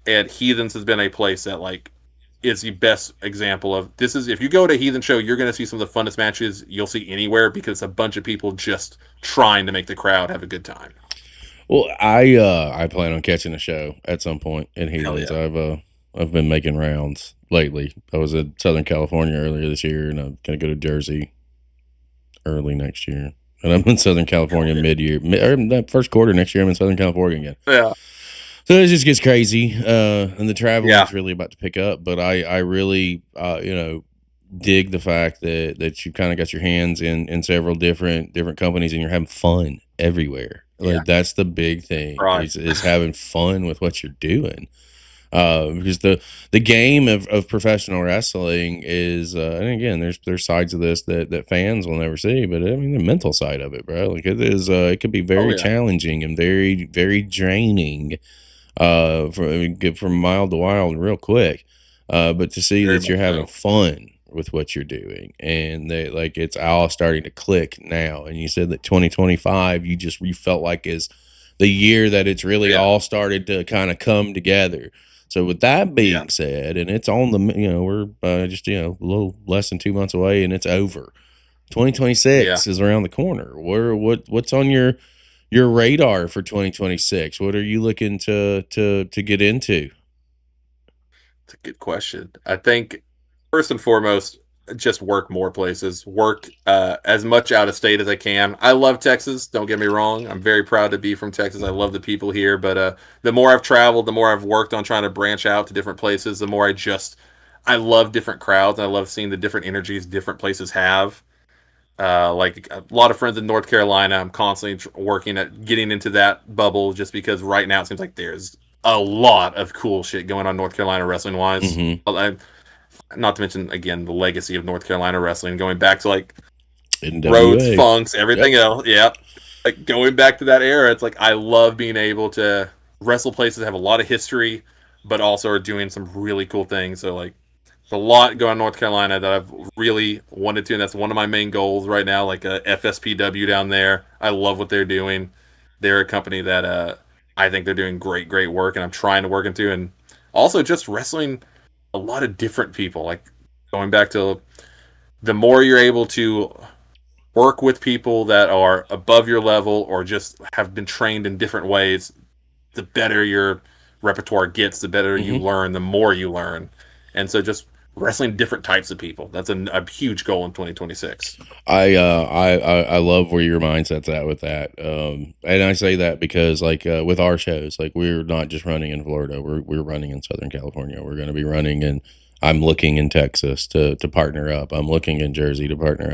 And Heathenz has been a place that like is the best example of this. Is if you go to a Heathen show, you're going to see some of the funnest matches you'll see anywhere because it's a bunch of people just trying to make the crowd have a good time. Well, I plan on catching a show at some point in Heathenz. Yeah. I've been making rounds lately. I was in Southern California earlier this year, and I'm going to go to Jersey early next year. And I'm in Southern California mid-year. That first quarter next year, I'm in Southern California again. Yeah. So it just gets crazy, and the travel is really about to pick up. But I really, dig the fact that you kind of got your hands in several different companies, and you're having fun everywhere. Like that's the big thing is having fun with what you're doing. Because the game of professional wrestling is, and again, there's sides of this that fans will never see, but I mean the mental side of it, bro. Like it is, it can be very challenging and very very draining. From mild to wild real quick, but to see that you're having fun with what you're doing and that it's all starting to click now. And you said that 2025 you felt like is the year that it's really all started to kind of come together. So with that being said, and it's on the we're just a little less than 2 months away and it's over. 2026 is around the corner. What's on your radar for 2026? What are you looking to get into? It's a good question. I think first and foremost, just work more places, work as much out of state as I can. I love Texas. Don't get me wrong. I'm very proud to be from Texas. I love the people here. But the more I've traveled, the more I've worked on trying to branch out to different places, the more I love different crowds. I love seeing the different energies different places have. Like a lot of friends in North Carolina, I'm constantly working at getting into that bubble just because right now it seems like there's a lot of cool shit going on North Carolina wrestling wise. Not to mention again the legacy of North Carolina wrestling going back to like NWA. Rhodes, Funks, everything else. Yeah, like going back to that era, it's like I love being able to wrestle places that have a lot of history, but also are doing some really cool things. So like. There's a lot going on in North Carolina that I've really wanted to, and that's one of my main goals right now, like FSPW down there. I love what they're doing. They're a company that I think they're doing great work, and I'm trying to work into. And also just wrestling a lot of different people. Like going back to the more you're able to work with people that are above your level or just have been trained in different ways, the better your repertoire gets, the better you learn, the more you learn. And so just wrestling different types of people. That's a huge goal in 2026. I love where your mindset's at with that. And I say that because with our shows, like we're not just running in Florida, we're running in Southern California. We're going to be running and I'm looking in Texas to partner up. I'm looking in Jersey to partner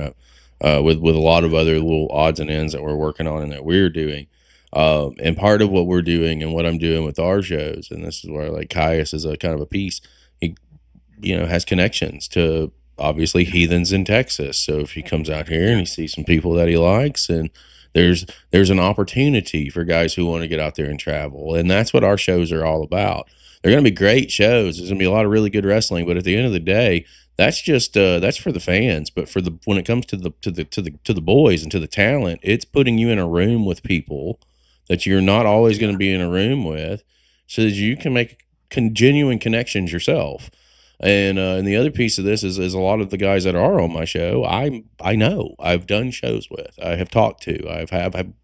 up with a lot of other little odds and ends that we're working on and that we're doing. And part of what we're doing and what I'm doing with our shows, and this is where like Caius is a kind of a piece. He has connections to obviously Heathenz in Texas. So if he comes out here and he sees some people that he likes, and there's an opportunity for guys who want to get out there and travel. And that's what our shows are all about. They're going to be great shows. There's going to be a lot of really good wrestling, but at the end of the day, That's just that's for the fans, but for the when it comes to the boys and to the talent, it's putting you in a room with people that you're not always going to be in a room with, so that you can make genuine connections yourself. And the other piece of this is a lot of the guys that are on my show, I know I've done shows with, I have talked to, I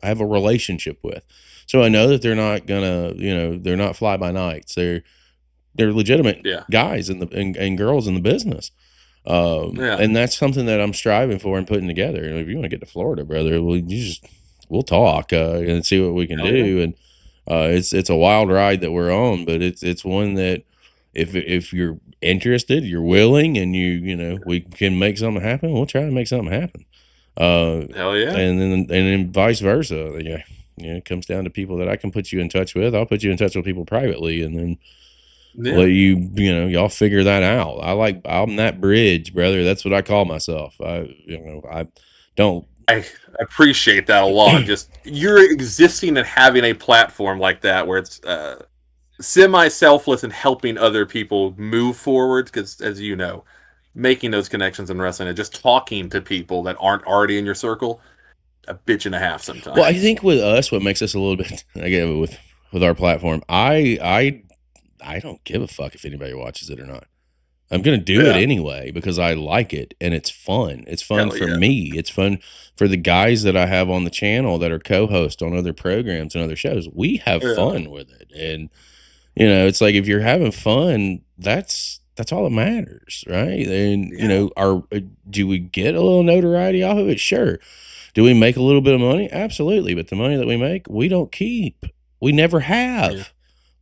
have a relationship with, so I know that they're not gonna, they're not fly by nights. They're legitimate guys and girls in the business. And that's something that I'm striving for and putting together. If you want to get to Florida, brother, we'll talk and see what we can do. And it's a wild ride that we're on, but it's one that if you're interested, you're willing, and we can make something happen, we'll try to make something happen. Hell yeah. And then vice versa. Yeah. It comes down to people that I can put you in touch with. I'll put you in touch with people privately, and then let y'all figure that out. I'm that bridge, brother. That's what I call myself. I appreciate that a lot. Just you're existing and having a platform like that where it's semi-selfless and helping other people move forward. Because as you know, making those connections in wrestling and just talking to people that aren't already in your circle, a bitch and a half sometimes. Well, I think with us, what makes us a little bit, again, with our platform, I don't give a fuck if anybody watches it or not. I'm going to do it anyway because I like it and it's fun. It's fun for me. It's fun for the guys that I have on the channel that are co-hosts on other programs and other shows. We have fun with it. And, it's like, if you're having fun, that's all that matters. Right. And, do we get a little notoriety off of it? Sure. Do we make a little bit of money? Absolutely. But the money that we make, we don't keep. We never have. Yeah.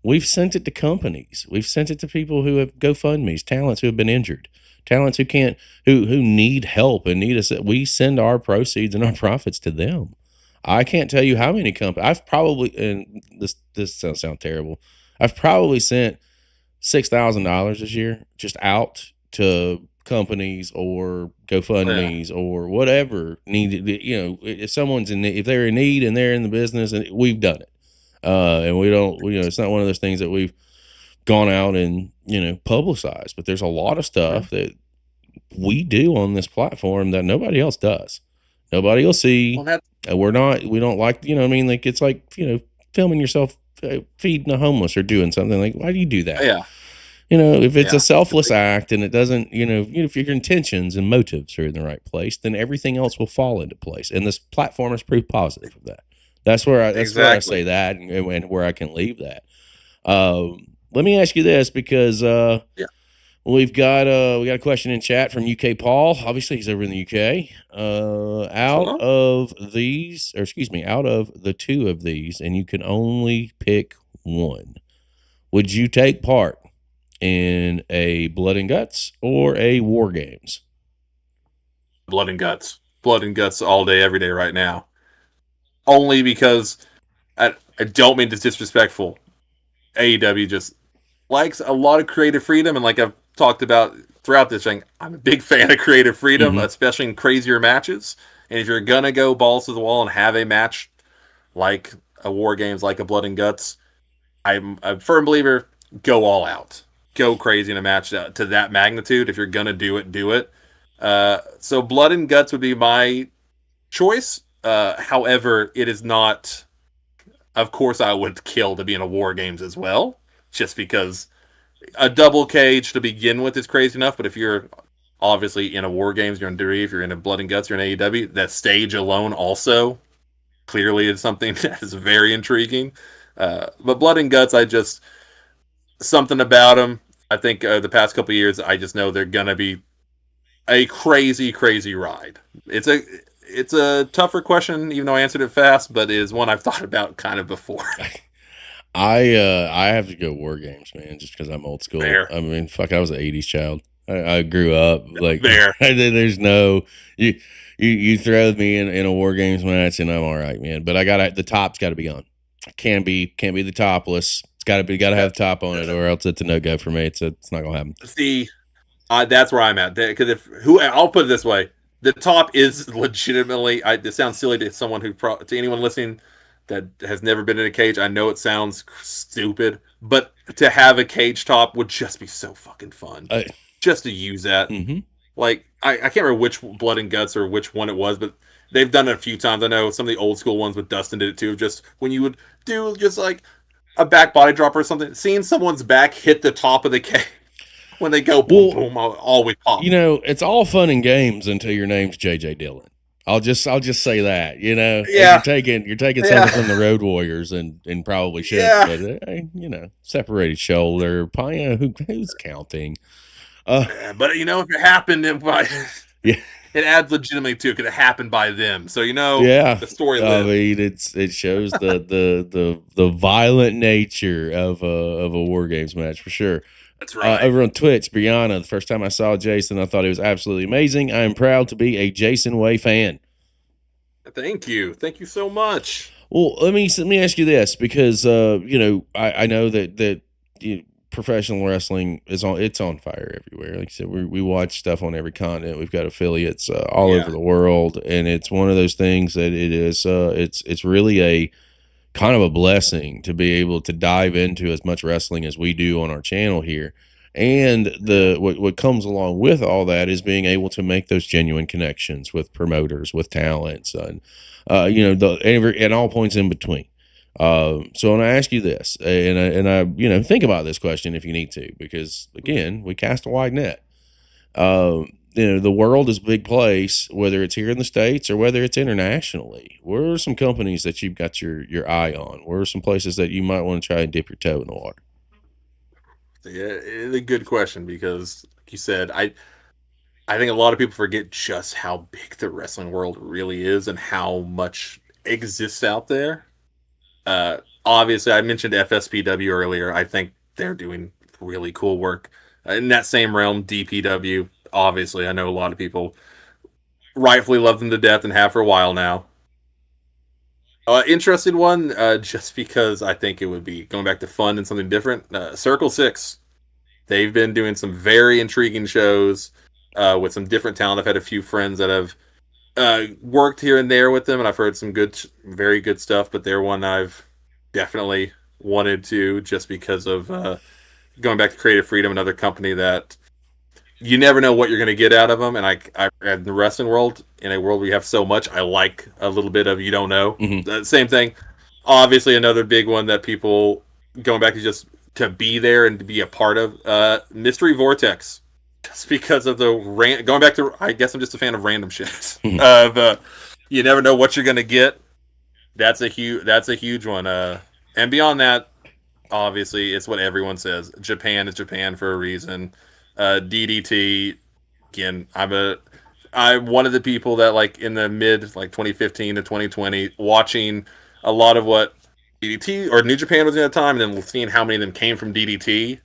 We've sent it to companies. We've sent it to people who have GoFundMes, talents who have been injured, talents who can't, who need help and need us. We send our proceeds and our profits to them. I can't tell you how many companies I've probably, and this sound terrible, I've probably sent $6,000 this year just out to companies or GoFundMes or whatever needed. If someone's if they're in need and they're in the business, and we've done it. And we don't, it's not one of those things that we've gone out and, publicized, but there's a lot of stuff that we do on this platform that nobody else does. Nobody will see. Well, we don't like, like, it's like, filming yourself feeding the homeless or doing something. Like, why do you do that? Yeah. If it's a selfless act and it doesn't, if your intentions and motives are in the right place, then everything else will fall into place. And this platform is proof positive of that. That's where I say that and where I can leave that. Let me ask you this, because we've got a question in chat from UK Paul. Obviously, he's over in the UK. Out of the two of these, and you can only pick one, would you take part in a Blood and Guts or a War Games? Blood and Guts. Blood and Guts all day, every day right now. Only because I don't mean to be disrespectful. AEW just likes a lot of creative freedom, and like I've talked about throughout this thing, I'm a big fan of creative freedom, especially in crazier matches. And if you're gonna go balls to the wall and have a match like a War Games, like a Blood and Guts, I'm a firm believer. Go all out, go crazy in a match to that magnitude. If you're gonna do it, do it. So Blood and Guts would be my choice. However, it is not. Of course, I would kill to be in a War Games as well, just because a double cage to begin with is crazy enough. But if you're obviously in a War Games, you're in WWE. If you're in a Blood and Guts, you're in AEW. That stage alone also clearly is something that is very intriguing. But Blood and Guts, something about them. I think the past couple of years, I just know they're gonna be a crazy, crazy ride. It's a tougher question, even though I answered it fast, but it is one I've thought about kind of before. I have to go War Games, man, just because I'm old school. Fair. I mean, fuck, I was an 80s child. I grew up like there. There's no you throw me in a War Games match and I'm all right, man. But the top's got to be on. Can't be the topless. It's got to have top on it, or else it's a no go for me. It's not gonna happen. See, that's where I'm at. Because I'll put it this way. The top is legitimately. It sounds silly to someone to anyone listening that has never been in a cage. I know it sounds stupid, but to have a cage top would just be so fucking fun. just to use that. Mm-hmm. Like, I can't remember which Blood and Guts or which one it was, but they've done it a few times. I know some of the old school ones with Dustin did it too. Just when you would do just like a back body drop or something, seeing someone's back hit the top of the cage when they go boom, boom, always pop. You know, it's all fun and games until your name's JJ Dillon. I'll just say that, you know, Yeah. you're taking something from the Road Warriors and probably should, but you know, separated shoulder, you know, who's counting? But you know, if it happened by, yeah, it adds legitimately too. Could it happen by them? So you know, the story. I mean, it shows the violent nature of a War Games match for sure. That's right. Over on Twitch, Brianna, the first time I saw Jason, I thought it was absolutely amazing. I am proud to be a Jason Way fan. Thank you so much. Well, let me ask you this, because you know, I know that professional wrestling is on fire everywhere. Like I said, we watch stuff on every continent. We've got affiliates all over the world, and it's one of those things that it is it's really a kind of a blessing to be able to dive into as much wrestling as we do on our channel here. And what comes along with all that is being able to make those genuine connections with promoters, with talents, and you know, and all points in between. So I want to ask you this, and I you know, think about this question if you need to, because again, we cast a wide net. You know, the world is a big place, whether it's here in the States or whether it's internationally. Where are some companies that you've got your eye on? Where are some places that you might want to try and dip your toe in the water? Yeah, it's a good question, because like you said, I think a lot of people forget just how big the wrestling world really is and how much exists out there. Obviously, I mentioned FSPW earlier. I think they're doing really cool work. In that same realm, DPW, obviously, I know a lot of people rightfully love them to death and have for a while now. Interesting one, just because I think it would be going back to fun and something different. Circle 6. They've been doing some very intriguing shows with some different talent. I've had a few friends that have worked here and there with them, and I've heard some very good stuff, but they're one I've definitely wanted to, just because of going back to Creative Freedom, another company that you never know what you're going to get out of them. And I in the wrestling world, in a world where you have so much, I like a little bit of you don't know. Mm-hmm. Same thing. Obviously, another big one that people going back to just to be there and to be a part of, Mystery Vortex. Just because of the going back to, I guess I'm just a fan of random shit. You never know what you're going to get. That's a huge one. And beyond that, obviously, it's what everyone says. Japan is Japan for a reason. DDT, again, I'm one of the people that, like, in the mid, like 2015 to 2020, watching a lot of what DDT or New Japan was doing at the time, and then seeing how many of them came from DDT.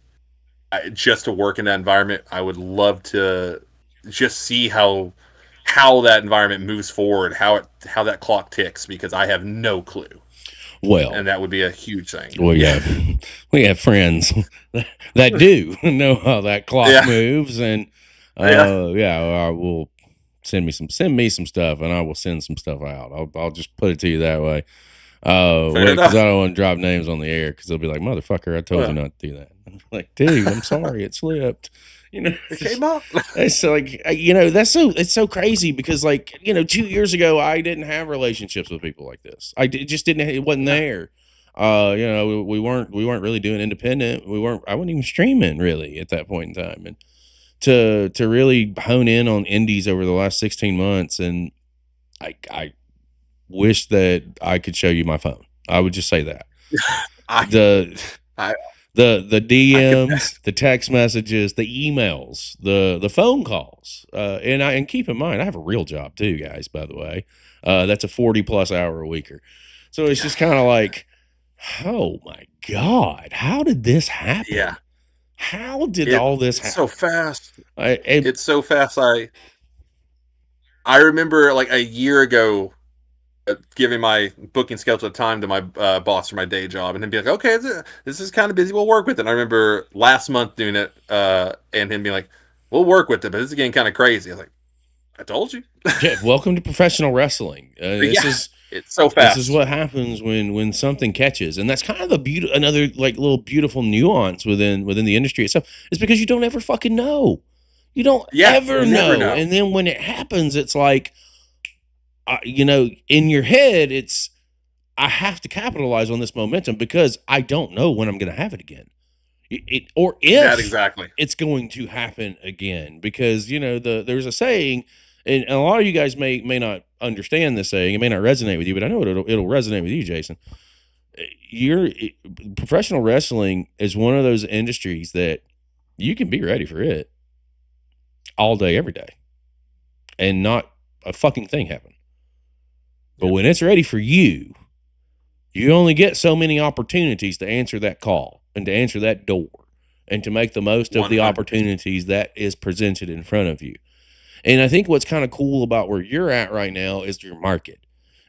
Just to work in that environment, I would love to just see how that environment moves forward, how that clock ticks, because I have no clue. Well, and that would be a huge thing. Well, we have friends that do know how that clock moves, and will send me some stuff, and I will send some stuff out. I'll just put it to you that way. Because I don't want to drop names on the air, because they'll be like, "Motherfucker, I told you not to do that." I'm like, dude, I'm sorry, it slipped. You know, it came up. It's like, you know, it's so crazy, because, like, you know, 2 years ago, I didn't have relationships with people like this. Just didn't. It wasn't there. You know, we weren't really doing independent. I wasn't even streaming really at that point in time, and to really hone in on indies over the last 16 months, and I wish that I could show you my phone. I would just say that. The DMs, the text messages, the emails, the phone calls, and keep in mind, I have a real job too, guys. By the way, that's a 40+ hour a weeker. So it's just kind of like, oh my God, how did this happen? Yeah, how did all this happen so fast? It's so fast. I remember, like, a year ago, giving my booking schedule time to my boss for my day job, and him be like, "Okay, this is kind of busy. We'll work with it." And I remember last month doing it, and him being like, "We'll work with it, but this is getting kind of crazy." I was like, "I told you." Yeah, welcome to professional wrestling. It's so fast. This is what happens when something catches, and that's kind of another like little beautiful nuance within the industry itself. Is because you don't ever fucking know. You don't Yeah, ever you never know. know. And then when it happens, it's like, you know, in your head, it's, I have to capitalize on this momentum because I don't know when I'm going to have it again. Or That if exactly. it's going to happen again, because you know there's a saying, and a lot of you guys may not understand this saying. It may not resonate with you, but I know it'll resonate with you, Jason. Professional wrestling is one of those industries that you can be ready for it all day, every day, and not a fucking thing happen. But when it's ready for you, you only get so many opportunities to answer that call and to answer that door and to make the most of the 100%. opportunities that is presented in front of you. And I think what's kind of cool about where you're at right now is your market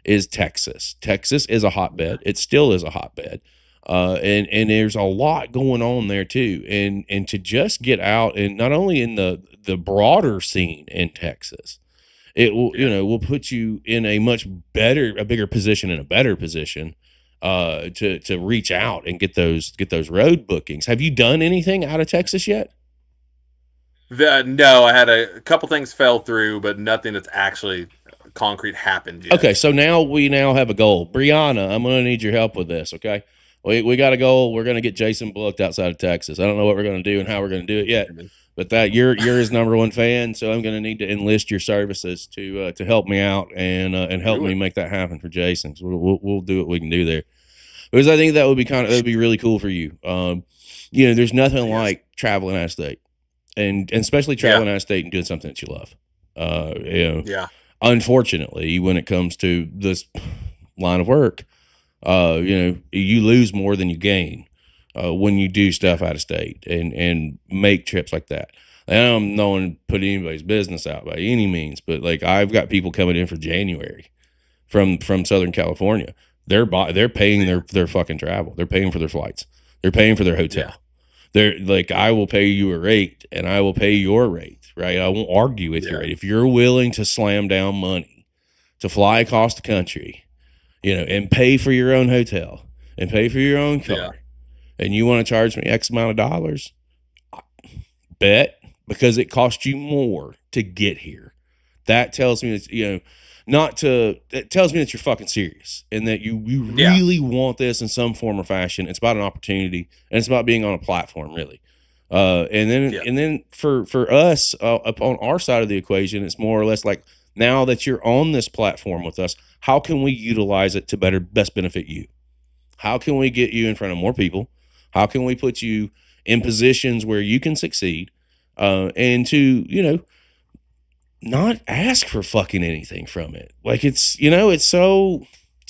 is Texas. Texas is a hotbed. It still is a hotbed. And there's a lot going on there too. And to just get out, and not only in the broader scene in Texas, it will, you know, will put you in a bigger position and a better position to reach out and get those road bookings. Have you done anything out of Texas yet? No, I had a couple things fell through, but nothing that's actually concrete happened yet. Okay, so we now have a goal. Brianna, I'm going to need your help with this, okay? We got a goal. We're going to get Jason booked outside of Texas. I don't know what we're going to do and how we're going to do it yet, but that you're his number one fan, so I'm going to need to enlist your services to help me out and help me make that happen for Jason. So we'll do what we can do there, because I think that would be really cool for you. You know, there's nothing like traveling out of state, and especially traveling out of state and doing something that you love. You know, unfortunately, when it comes to this line of work, you know, you lose more than you gain when you do stuff out of state and make trips like that. And I'm not going to put anybody's business out by any means, but like I've got people coming in for January from Southern California. They're paying their fucking travel. They're paying for their flights. They're paying for their hotel. They're like, I will pay you a rate and I will pay your rate, right? I won't argue with your rate. If you're willing to slam down money to fly across the country, you know, and pay for your own hotel and pay for your own car, and you want to charge me X amount of dollars, bet, because it cost you more to get here. That tells me that, you know, it tells me that you're fucking serious and that you really want this in some form or fashion. It's about an opportunity and it's about being on a platform, really. And then for us up on our side of the equation, it's more or less like, now that you're on this platform with us, how can we utilize it to best benefit you? How can we get you in front of more people? How can we put you in positions where you can succeed? And to, you know, not ask for fucking anything from it. Like it's, you know, it's a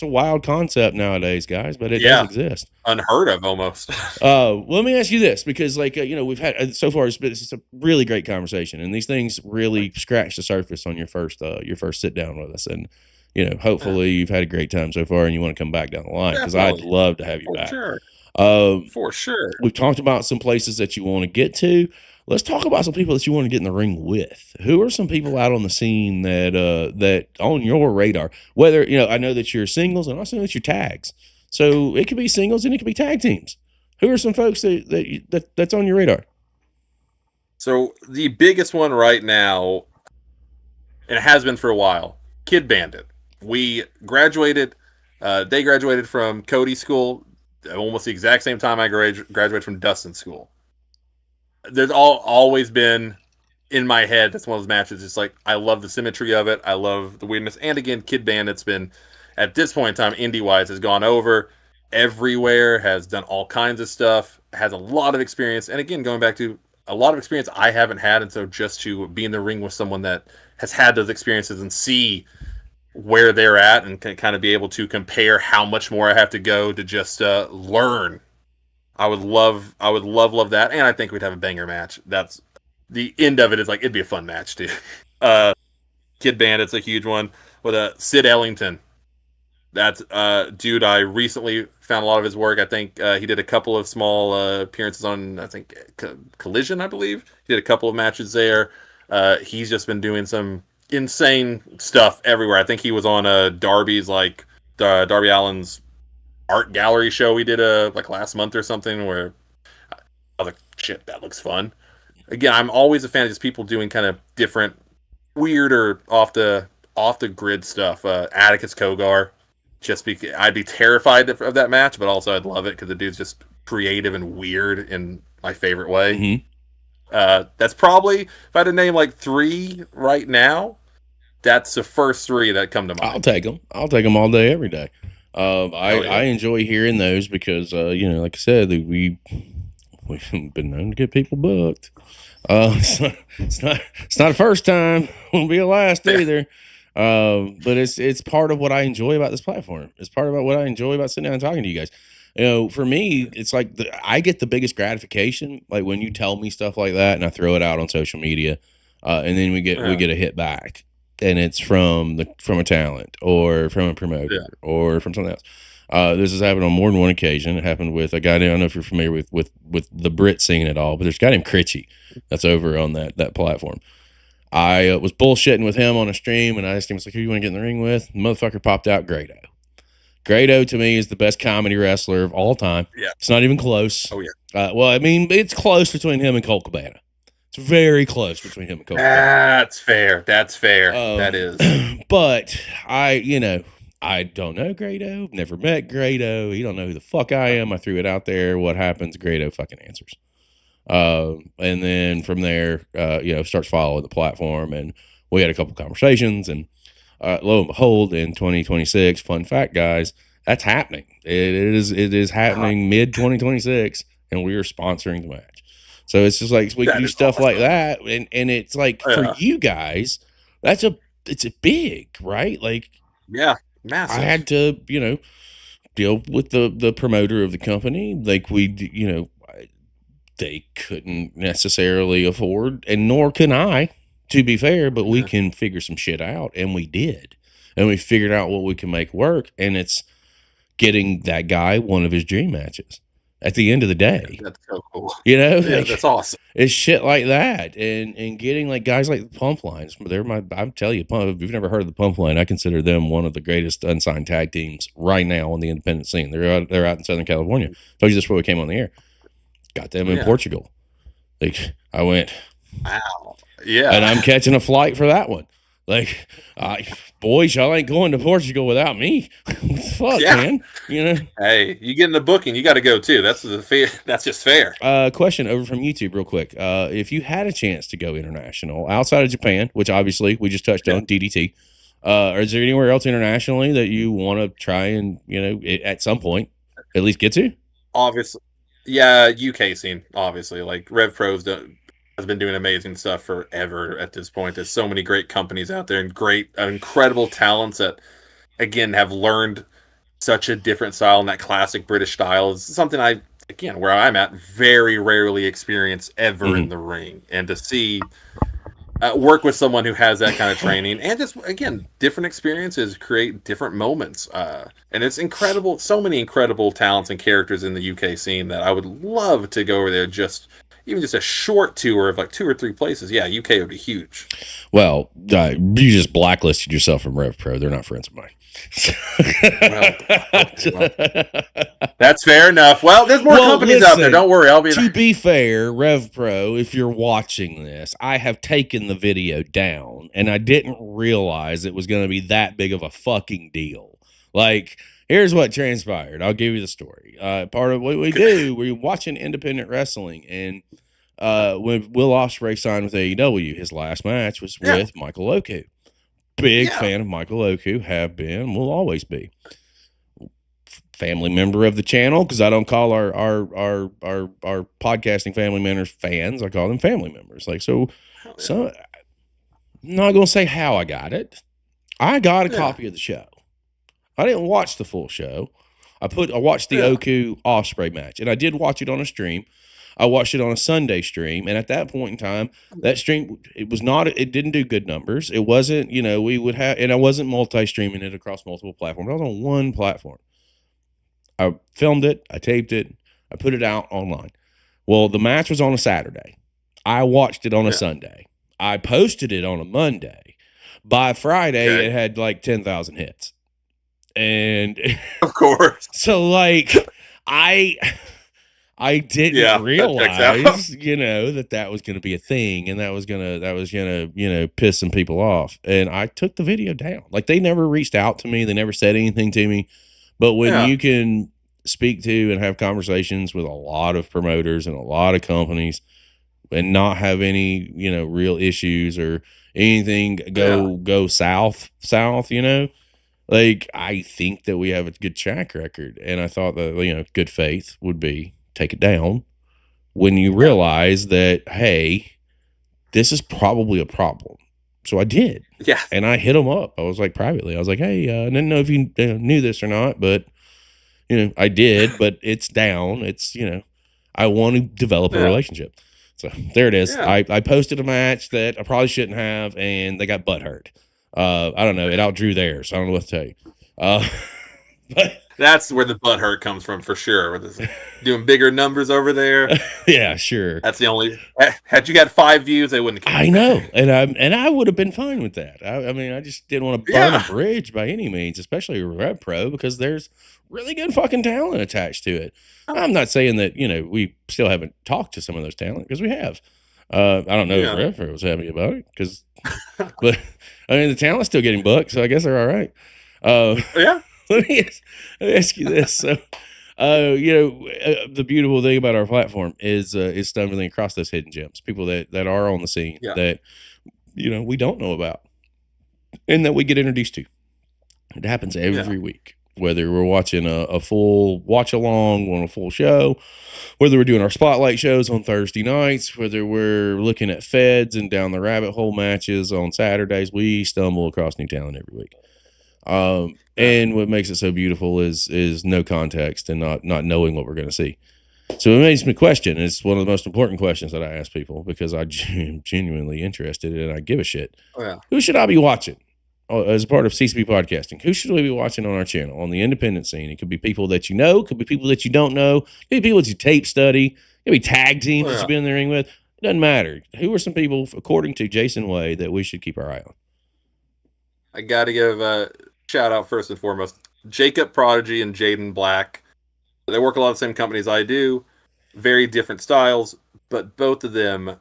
wild concept nowadays, guys, but it does exist. Unheard of almost. Let me ask you this, because like, you know, we've had so far, it's a really great conversation, and these things really scratch the surface on your first sit down with us. And, you know, hopefully you've had a great time so far and you want to come back down the line, because I'd love to have you back. Sure. For sure. We've talked about some places that you want to get to. Let's talk about some people that you want to get in the ring with. Who are some people out on the scene that on your radar? Whether, you know, I know that you're singles and also that you're tags. So it could be singles and it could be tag teams. Who are some folks that's on your radar? So the biggest one right now, and it has been for a while, Kid Bandit. We graduated. They graduated from Cody's school almost the exact same time I graduated from Dustin's school. There's always been in my head, that's one of those matches. It's like, I love the symmetry of it. I love the weirdness. And again, Kid Bandit's been, at this point in time, indie-wise, has gone over everywhere, has done all kinds of stuff, has a lot of experience. And again, going back to a lot of experience I haven't had. And so just to be in the ring with someone that has had those experiences and see where they're at and can kind of be able to compare how much more I have to go to just learn. I would love that, and I think we'd have a banger match. That's the end of it. Is like, it'd be a fun match too. Kid Bandit's a huge one with Sid Ellington. That's dude. I recently found a lot of his work. I think he did a couple of small appearances on, I think, Collision. I believe he did a couple of matches there. He's just been doing some insane stuff everywhere. I think he was on Darby's, like Darby Allin's art gallery show we did like last month or something, where I was like, shit, that looks fun. again, I'm always a fan of just people doing kind of different, weird or off the grid stuff. Atticus Kogar, just because I'd be terrified of that match, but also I'd love it because the dude's just creative and weird in my favorite way. Mm-hmm. That's probably, if I had to name like 3 right now, that's the first 3 that come to mind. I'll take them. I'll take them all day, every day. I enjoy hearing those because, like I said, we've been known to get people booked. It's not the first time. Won't be the last either. But it's part of what I enjoy about this platform. It's part of what I enjoy about sitting down and talking to you guys. For me, it's like I get the biggest gratification, like when you tell me stuff like that and I throw it out on social media, and then we get a hit back, and it's from a talent or from a promoter or from something else. This has happened on more than one occasion. It happened with a guy. I don't know if you're familiar with the Brit scene at all, but there's a guy named Critchy that's over on that platform. I was bullshitting with him on a stream, and I asked him, "Who you want to get in the ring with?" The motherfucker popped out Grado. Grado to me is the best comedy wrestler of all time. Yeah, it's not even close. Oh yeah. Well, I mean, it's close between him and Colt Cabana. It's very close between him and Colt Cabana. That's fair. That is. But I don't know Grado. Never met Grado. He don't know who the fuck I am. I threw it out there. What happens? Grado fucking answers. And then from there, starts following the platform, and we had a couple conversations, and lo and behold, in 2026, fun fact, guys, that's happening. It is happening mid 2026, and we are sponsoring the match. So it's just like we do stuff like that, and it's like for you guys, it's a big, right? Like, yeah, massive. I had to, deal with the promoter of the company, like they couldn't necessarily afford, and nor can I, to be fair, but we can figure some shit out, and we did. And we figured out what we can make work, and it's getting that guy one of his dream matches at the end of the day. That's so cool. That's awesome. It's shit like that, and getting like guys like the Pump Lines. I'm telling you, if you've never heard of the Pump Line, I consider them one of the greatest unsigned tag teams right now on the independent scene. They're out in Southern California. Told you this before we came on the air. Got them in Portugal. Like, I went, wow, yeah, and I'm catching a flight for that one. Like, boys, y'all ain't going to Portugal without me. Fuck, man. Hey, you get in the booking, you got to go too. That's just fair. Question over from YouTube, real quick. If you had a chance to go international outside of Japan, which obviously we just touched on, DDT, is there anywhere else internationally that you want to try and at some point at least get to? Obviously. Yeah, UK scene, obviously. Like, Rev Pro's has been doing amazing stuff forever at this point. There's so many great companies out there and incredible talents that, again, have learned such a different style, and that classic British style is something where I'm at, very rarely experience ever in the ring. And to see, work with someone who has that kind of training and just, again, different experiences create different moments. And it's incredible. So many incredible talents and characters in the UK scene that I would love to go over there, even just a short tour of like 2 or 3 places. Yeah, UK would be huge. Well, you just blacklisted yourself from Rev Pro. They're not friends of mine. well, that's fair enough. Well, there's more companies out there. Don't worry, I'll be. To be fair, Rev Pro, if you're watching this, I have taken the video down, and I didn't realize it was going to be that big of a fucking deal. Like, here's what transpired. I'll give you the story. Part of what we do, we're watching independent wrestling, and when Will Ospreay signed with AEW, his last match was with Michael Oku. Big fan of Michael Oku, have been, will always be. Family member of the channel, because I don't call our podcasting family members fans. I call them family members. Like, so I'm not gonna say how I got it. I got a copy of the show. I didn't watch the full show. I watched the Oku Ospreay match, and I did watch it on a stream. I watched it on a Sunday stream, and at that point in time, that stream, it didn't do good numbers. It wasn't, we would have, and I wasn't multi-streaming it across multiple platforms. I was on one platform. I filmed it, I taped it, I put it out online. Well, the match was on a Saturday. I watched it on a Sunday. I posted it on a Monday. By Friday, it had like 10,000 hits. And of course. So, like, I I didn't Yeah, that checks out. realize, that was going to be a thing, and that was gonna, piss some people off. And I took the video down. Like, they never reached out to me. They never said anything to me. But when Yeah. you can speak to and have conversations with a lot of promoters and a lot of companies and not have any, real issues or anything go south, like, I think that we have a good track record. And I thought that, good faith would be take it down when you realize that, hey, this is probably a problem. So I did. Yeah. And I hit them up. I was like, privately, I was like, hey, I didn't know if you knew this or not, but, I did, but it's down. It's, I want to develop a relationship. So there it is. Yeah. I posted a match that I probably shouldn't have, and they got butthurt. I don't know. It outdrew theirs. I don't know what to tell you. But that's where the butt hurt comes from for sure. With doing bigger numbers over there. Yeah, sure. That's the only. Had you got 5 views, they wouldn't. I know, and I would have been fine with that. I mean, I just didn't want to burn a bridge by any means, especially Rev Pro, because there's really good fucking talent attached to it. I'm not saying that we still haven't talked to some of those talent, because we have. I don't know if Rev Pro was happy about it, but I mean, the talent's still getting booked, so I guess they're all right. Yeah. Let me ask you this. So, the beautiful thing about our platform is stumbling across those hidden gems, people that are on the scene that, we don't know about and that we get introduced to. It happens every week, whether we're watching a full watch along on a full show, whether we're doing our spotlight shows on Thursday nights, whether we're looking at feds and down the rabbit hole matches on Saturdays, we stumble across new talent every week. And what makes it so beautiful is no context and not knowing what we're going to see. So it makes me question. It's one of the most important questions that I ask people, because I'm genuinely interested and I give a shit. Who should I be watching as a part of CCP podcasting? Who should we be watching on our channel, on the independent scene? It could be people that you know, could be people that you don't know, it could be people that you tape study, it could be tag teams that you've been in the ring with. It doesn't matter. Who are some people, according to Jason Way, that we should keep our eye on? I got to give a shout out first and foremost, Jacob Prodigy and Jaden Black. They work a lot of the same companies I do, very different styles, but both of them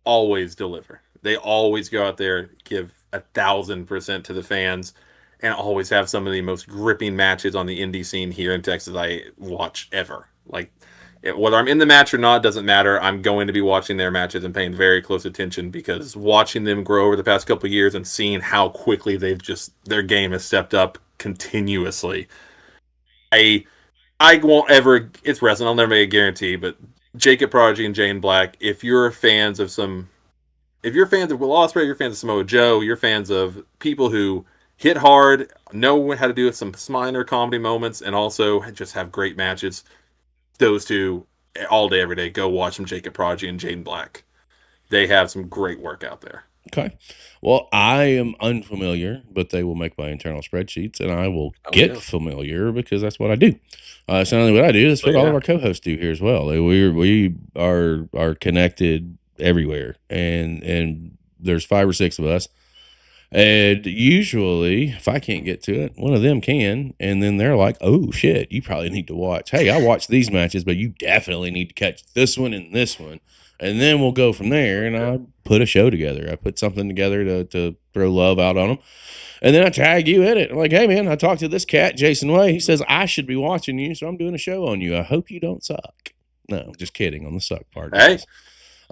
always deliver. They always go out there, give 1,000% to the fans, and always have some of the most gripping matches on the indie scene here in Texas I watch ever. Like, whether I'm in the match or not doesn't matter. I'm going to be watching their matches and paying very close attention, because watching them grow over the past couple of years and seeing how quickly their game has stepped up continuously. I won't ever, it's wrestling, I'll never make a guarantee, but Jacob Prodigy and Jane Black, if you're fans of Will Ospreay, you're fans of Samoa Joe, you're fans of people who hit hard, know how to do some minor comedy moments, and also just have great matches, those two all day, every day, go watch them, Jacob Prodigy and Jaden Black. They have some great work out there. Okay. Well, I am unfamiliar, but they will make my internal spreadsheets, and I will get familiar, because that's what I do. It's not only what I do, that's what all of our co-hosts do here as well. We are connected everywhere, and there's 5 or 6 of us. And usually, if I can't get to it, one of them can, and then they're like, oh, shit, you probably need to watch. Hey, I watched these matches, but you definitely need to catch this one and this one. And then we'll go from there, and I put a show together. I put something together to throw love out on them. And then I tag you in it. I'm like, hey, man, I talked to this cat, Jason Way. He says, I should be watching you, so I'm doing a show on you. I hope you don't suck. No, just kidding on the suck part. Hey.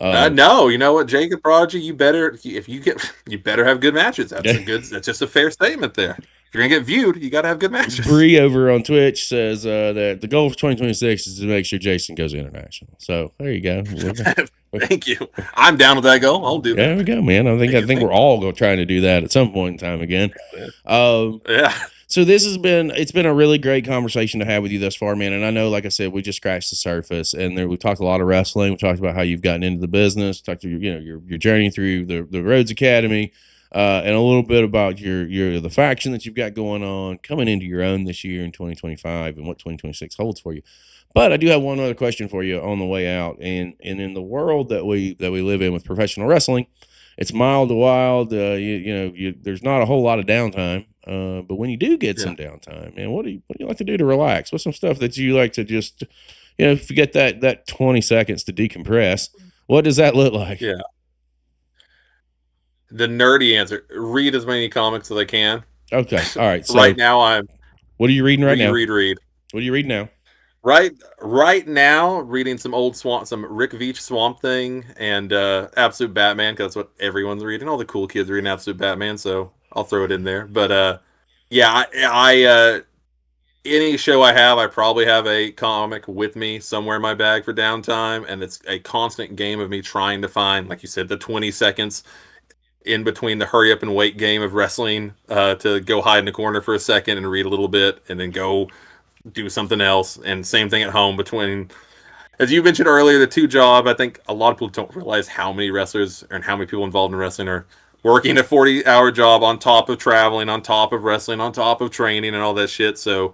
No, you know what, Jacob Prodigy, you better have good matches. That's just a fair statement there. If you're gonna get viewed, you got to have good matches. Bree over on Twitch says that the goal for 2026 is to make sure Jason goes international. So there you go. Thank you. I'm down with that goal. I'll do that. There we go, man. I think we're all trying to do that at some point in time again. So it's been a really great conversation to have with you thus far, man. And I know, like I said, we just scratched the surface, and we've talked a lot of wrestling. We talked about how you've gotten into the business, talked to your journey through the Rhodes Academy, and a little bit about the faction that you've got going on, coming into your own this year in 2025, and what 2026 holds for you. But I do have one other question for you on the way out, and in the world that we live in with professional wrestling, it's mild to wild. There's not a whole lot of downtime. But when you do get some downtime, man, what do you like to do to relax? What's some stuff that you like to just if you get that 20 seconds to decompress, what does that look like? Yeah. The nerdy answer: read as many comics as I can. Okay. All right. So Right now, I'm what are you reading right now? read. What are you reading now? Right now, reading some some Rick Veitch Swamp Thing and Absolute Batman, because that's what everyone's reading. All the cool kids reading Absolute Batman, so I'll throw it in there. But yeah, I any show I have, I probably have a comic with me somewhere in my bag for downtime, and it's a constant game of me trying to find, like you said, the 20 seconds in between the hurry up and wait game of wrestling to go hide in the corner for a second and read a little bit, and then go do something else. And same thing at home between, as you mentioned earlier, the two job. I think a lot of people don't realize how many wrestlers and how many people involved in wrestling are working a 40-hour job on top of traveling, on top of wrestling, on top of training and all that shit. So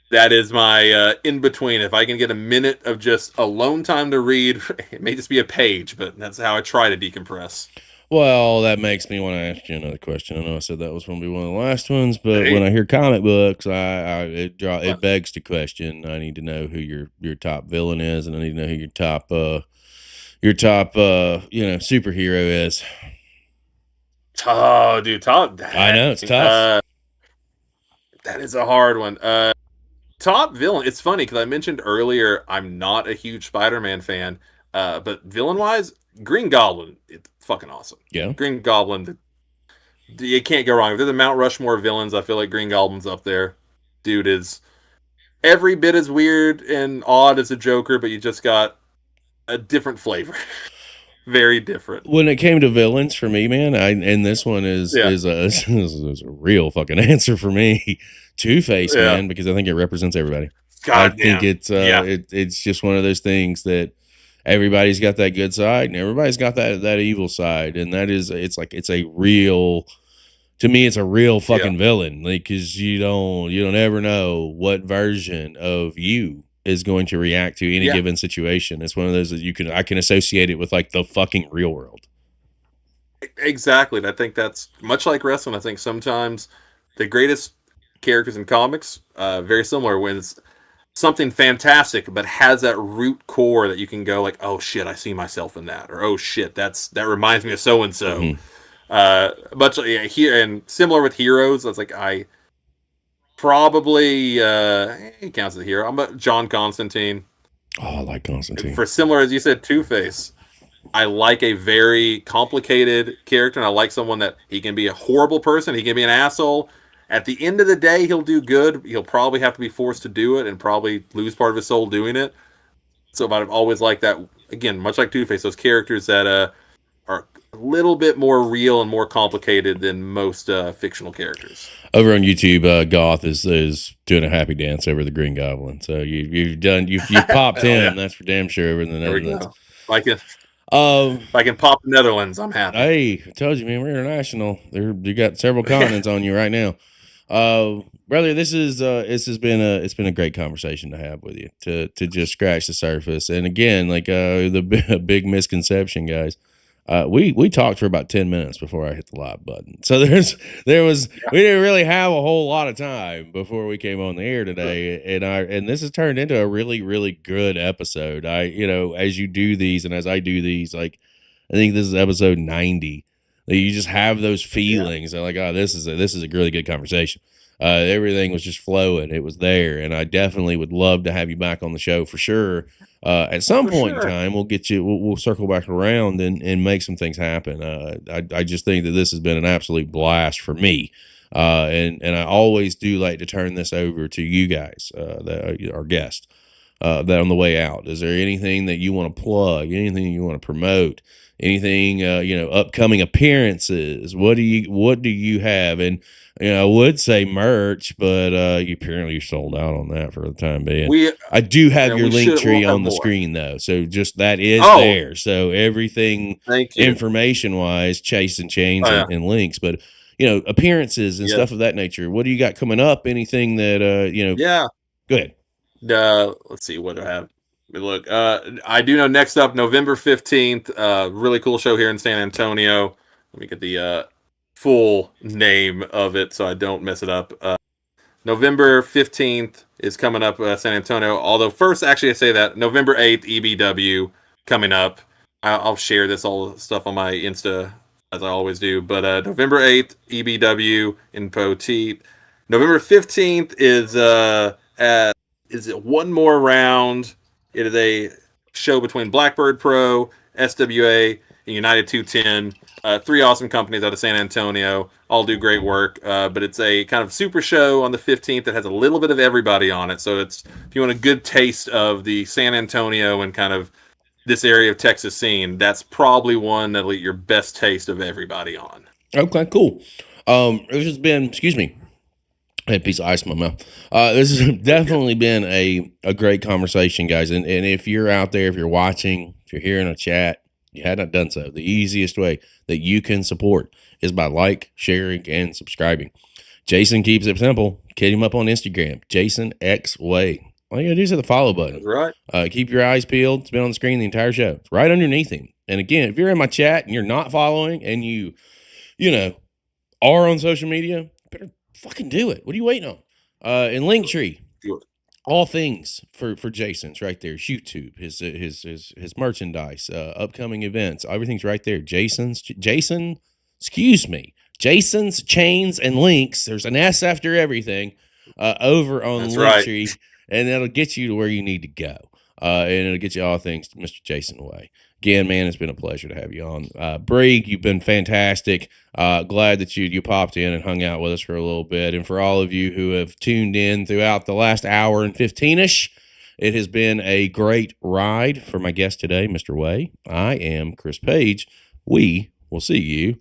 that is my in between. If I can get a minute of just alone time to read, it may just be a page, but that's how I try to decompress. Well, that makes me want to ask you another question. I know I said that was going to be one of the last ones, but Hey. when I hear comic books, it begs to question. I need to know who your top villain is, and I need to know who your top superhero is. Oh, dude, top. I know it's tough. That is a hard one. Top villain. It's funny because I mentioned earlier I'm not a huge Spider-Man fan, but villain-wise, Green Goblin, it's fucking awesome. Yeah, Green Goblin, you can't go wrong. If there's a Mount Rushmore of villains, I feel like Green Goblin's up there. Dude is every bit as weird and odd as a Joker, but you just got a different flavor. Very different. When it came to villains for me, man, and this one is a real fucking answer for me. Two-Face, man, because I think it represents everybody. I think it's just one of those things that everybody's got that good side and everybody's got that evil side, and it's a real, to me, it's a real fucking villain, like, because you don't ever know what version of you is going to react to any given situation. It's one of those that I can associate it with, like, the fucking real world. Exactly. And I think that's much like wrestling. I think sometimes the greatest characters in comics, very similar, when it's something fantastic but has that root core that you can go like, oh shit, I see myself in that, or oh shit, that reminds me of so and so. Much like here, and similar with heroes, it's like I probably he counts as a hero. I'm a John Constantine. Oh, I like Constantine. For similar, as you said, Two-Face. I like a very complicated character, and I like someone that he can be a horrible person, he can be an asshole. At the end of the day, he'll do good. He'll probably have to be forced to do it and probably lose part of his soul doing it. So I've always liked that. Again, much like Two-Face, those characters that are a little bit more real and more complicated than most fictional characters. Over on YouTube, Goth is doing a happy dance over the Green Goblin. So you've popped him. That's for damn sure. Over in the Netherlands. If I can pop the Netherlands, I'm happy. Hey, I told you, man, we're international. You got several continents on you right now. Brother, this has been a great conversation to have with you, to just scratch the surface. And again, like, the big misconception, guys. We talked for about 10 minutes before I hit the live button. So we didn't really have a whole lot of time before we came on the air today. And this has turned into a really, really good episode. As you do these and as I do these, like, I think this is episode 90. You just have those feelings. Yeah. Like, oh, this is a really good conversation. Everything was just flowing. It was there. And I definitely would love to have you back on the show for sure. At some point in time, we'll get you. We'll circle back around and make some things happen. I just think that this has been an absolute blast for me, and I always do like to turn this over to you guys, our guest, that on the way out. Is there anything that you want to plug? Anything you want to promote? Anything upcoming appearances? What do you have? And I would say merch, but you're sold out on that for the time being. I do have your link tree on the screen though, so just that is there. So everything, information wise, Chase and Chains and links, but appearances and stuff of that nature. What do you got coming up? Anything that Yeah. Go ahead. Let's see what I have. Look, I do know next up, November 15th, really cool show here in San Antonio. Let me get the full name of it so I don't mess it up. November 15th is coming up, San Antonio. Although first, actually, I say that November 8th, EBW coming up. I'll share this all stuff on my Insta as I always do. But November 8th, EBW in Poteet. November 15th is it one more round? It is a show between Blackbird Pro, SWA, and United 210. Three awesome companies out of San Antonio, all do great work. But it's a kind of super show on the 15th that has a little bit of everybody on it. So it's, if you want a good taste of the San Antonio and kind of this area of Texas scene, that's probably one that'll eat your best taste of everybody on. Okay, cool. This has been, excuse me, I had a piece of ice in my mouth. This has definitely been a great conversation, guys. And if you're out there, if you're watching, if you're here in a chat, you had not done so, the easiest way that you can support is by sharing, and subscribing. Jason keeps it simple. Hit him up on Instagram, Jason X Way. All you gotta do is hit the follow button. That's right. Keep your eyes peeled. It's been on the screen the entire show. It's right underneath him. And again, if you're in my chat and you're not following and you are on social media, better fucking do it. What are you waiting on? And Linktree, all things for Jason's right there. His YouTube, his merchandise, upcoming events, everything's right there. Jason's Chains and Links. There's an S after everything over on Linktree, right. And that'll get you to where you need to go. And it'll get you all things to Mr. Jason Way. Again, man, it's been a pleasure to have you on. Bree, you've been fantastic. Glad that you popped in and hung out with us for a little bit. And for all of you who have tuned in throughout the last hour and 15-ish, it has been a great ride for my guest today, Mr. Way. I am Chris Page. We will see you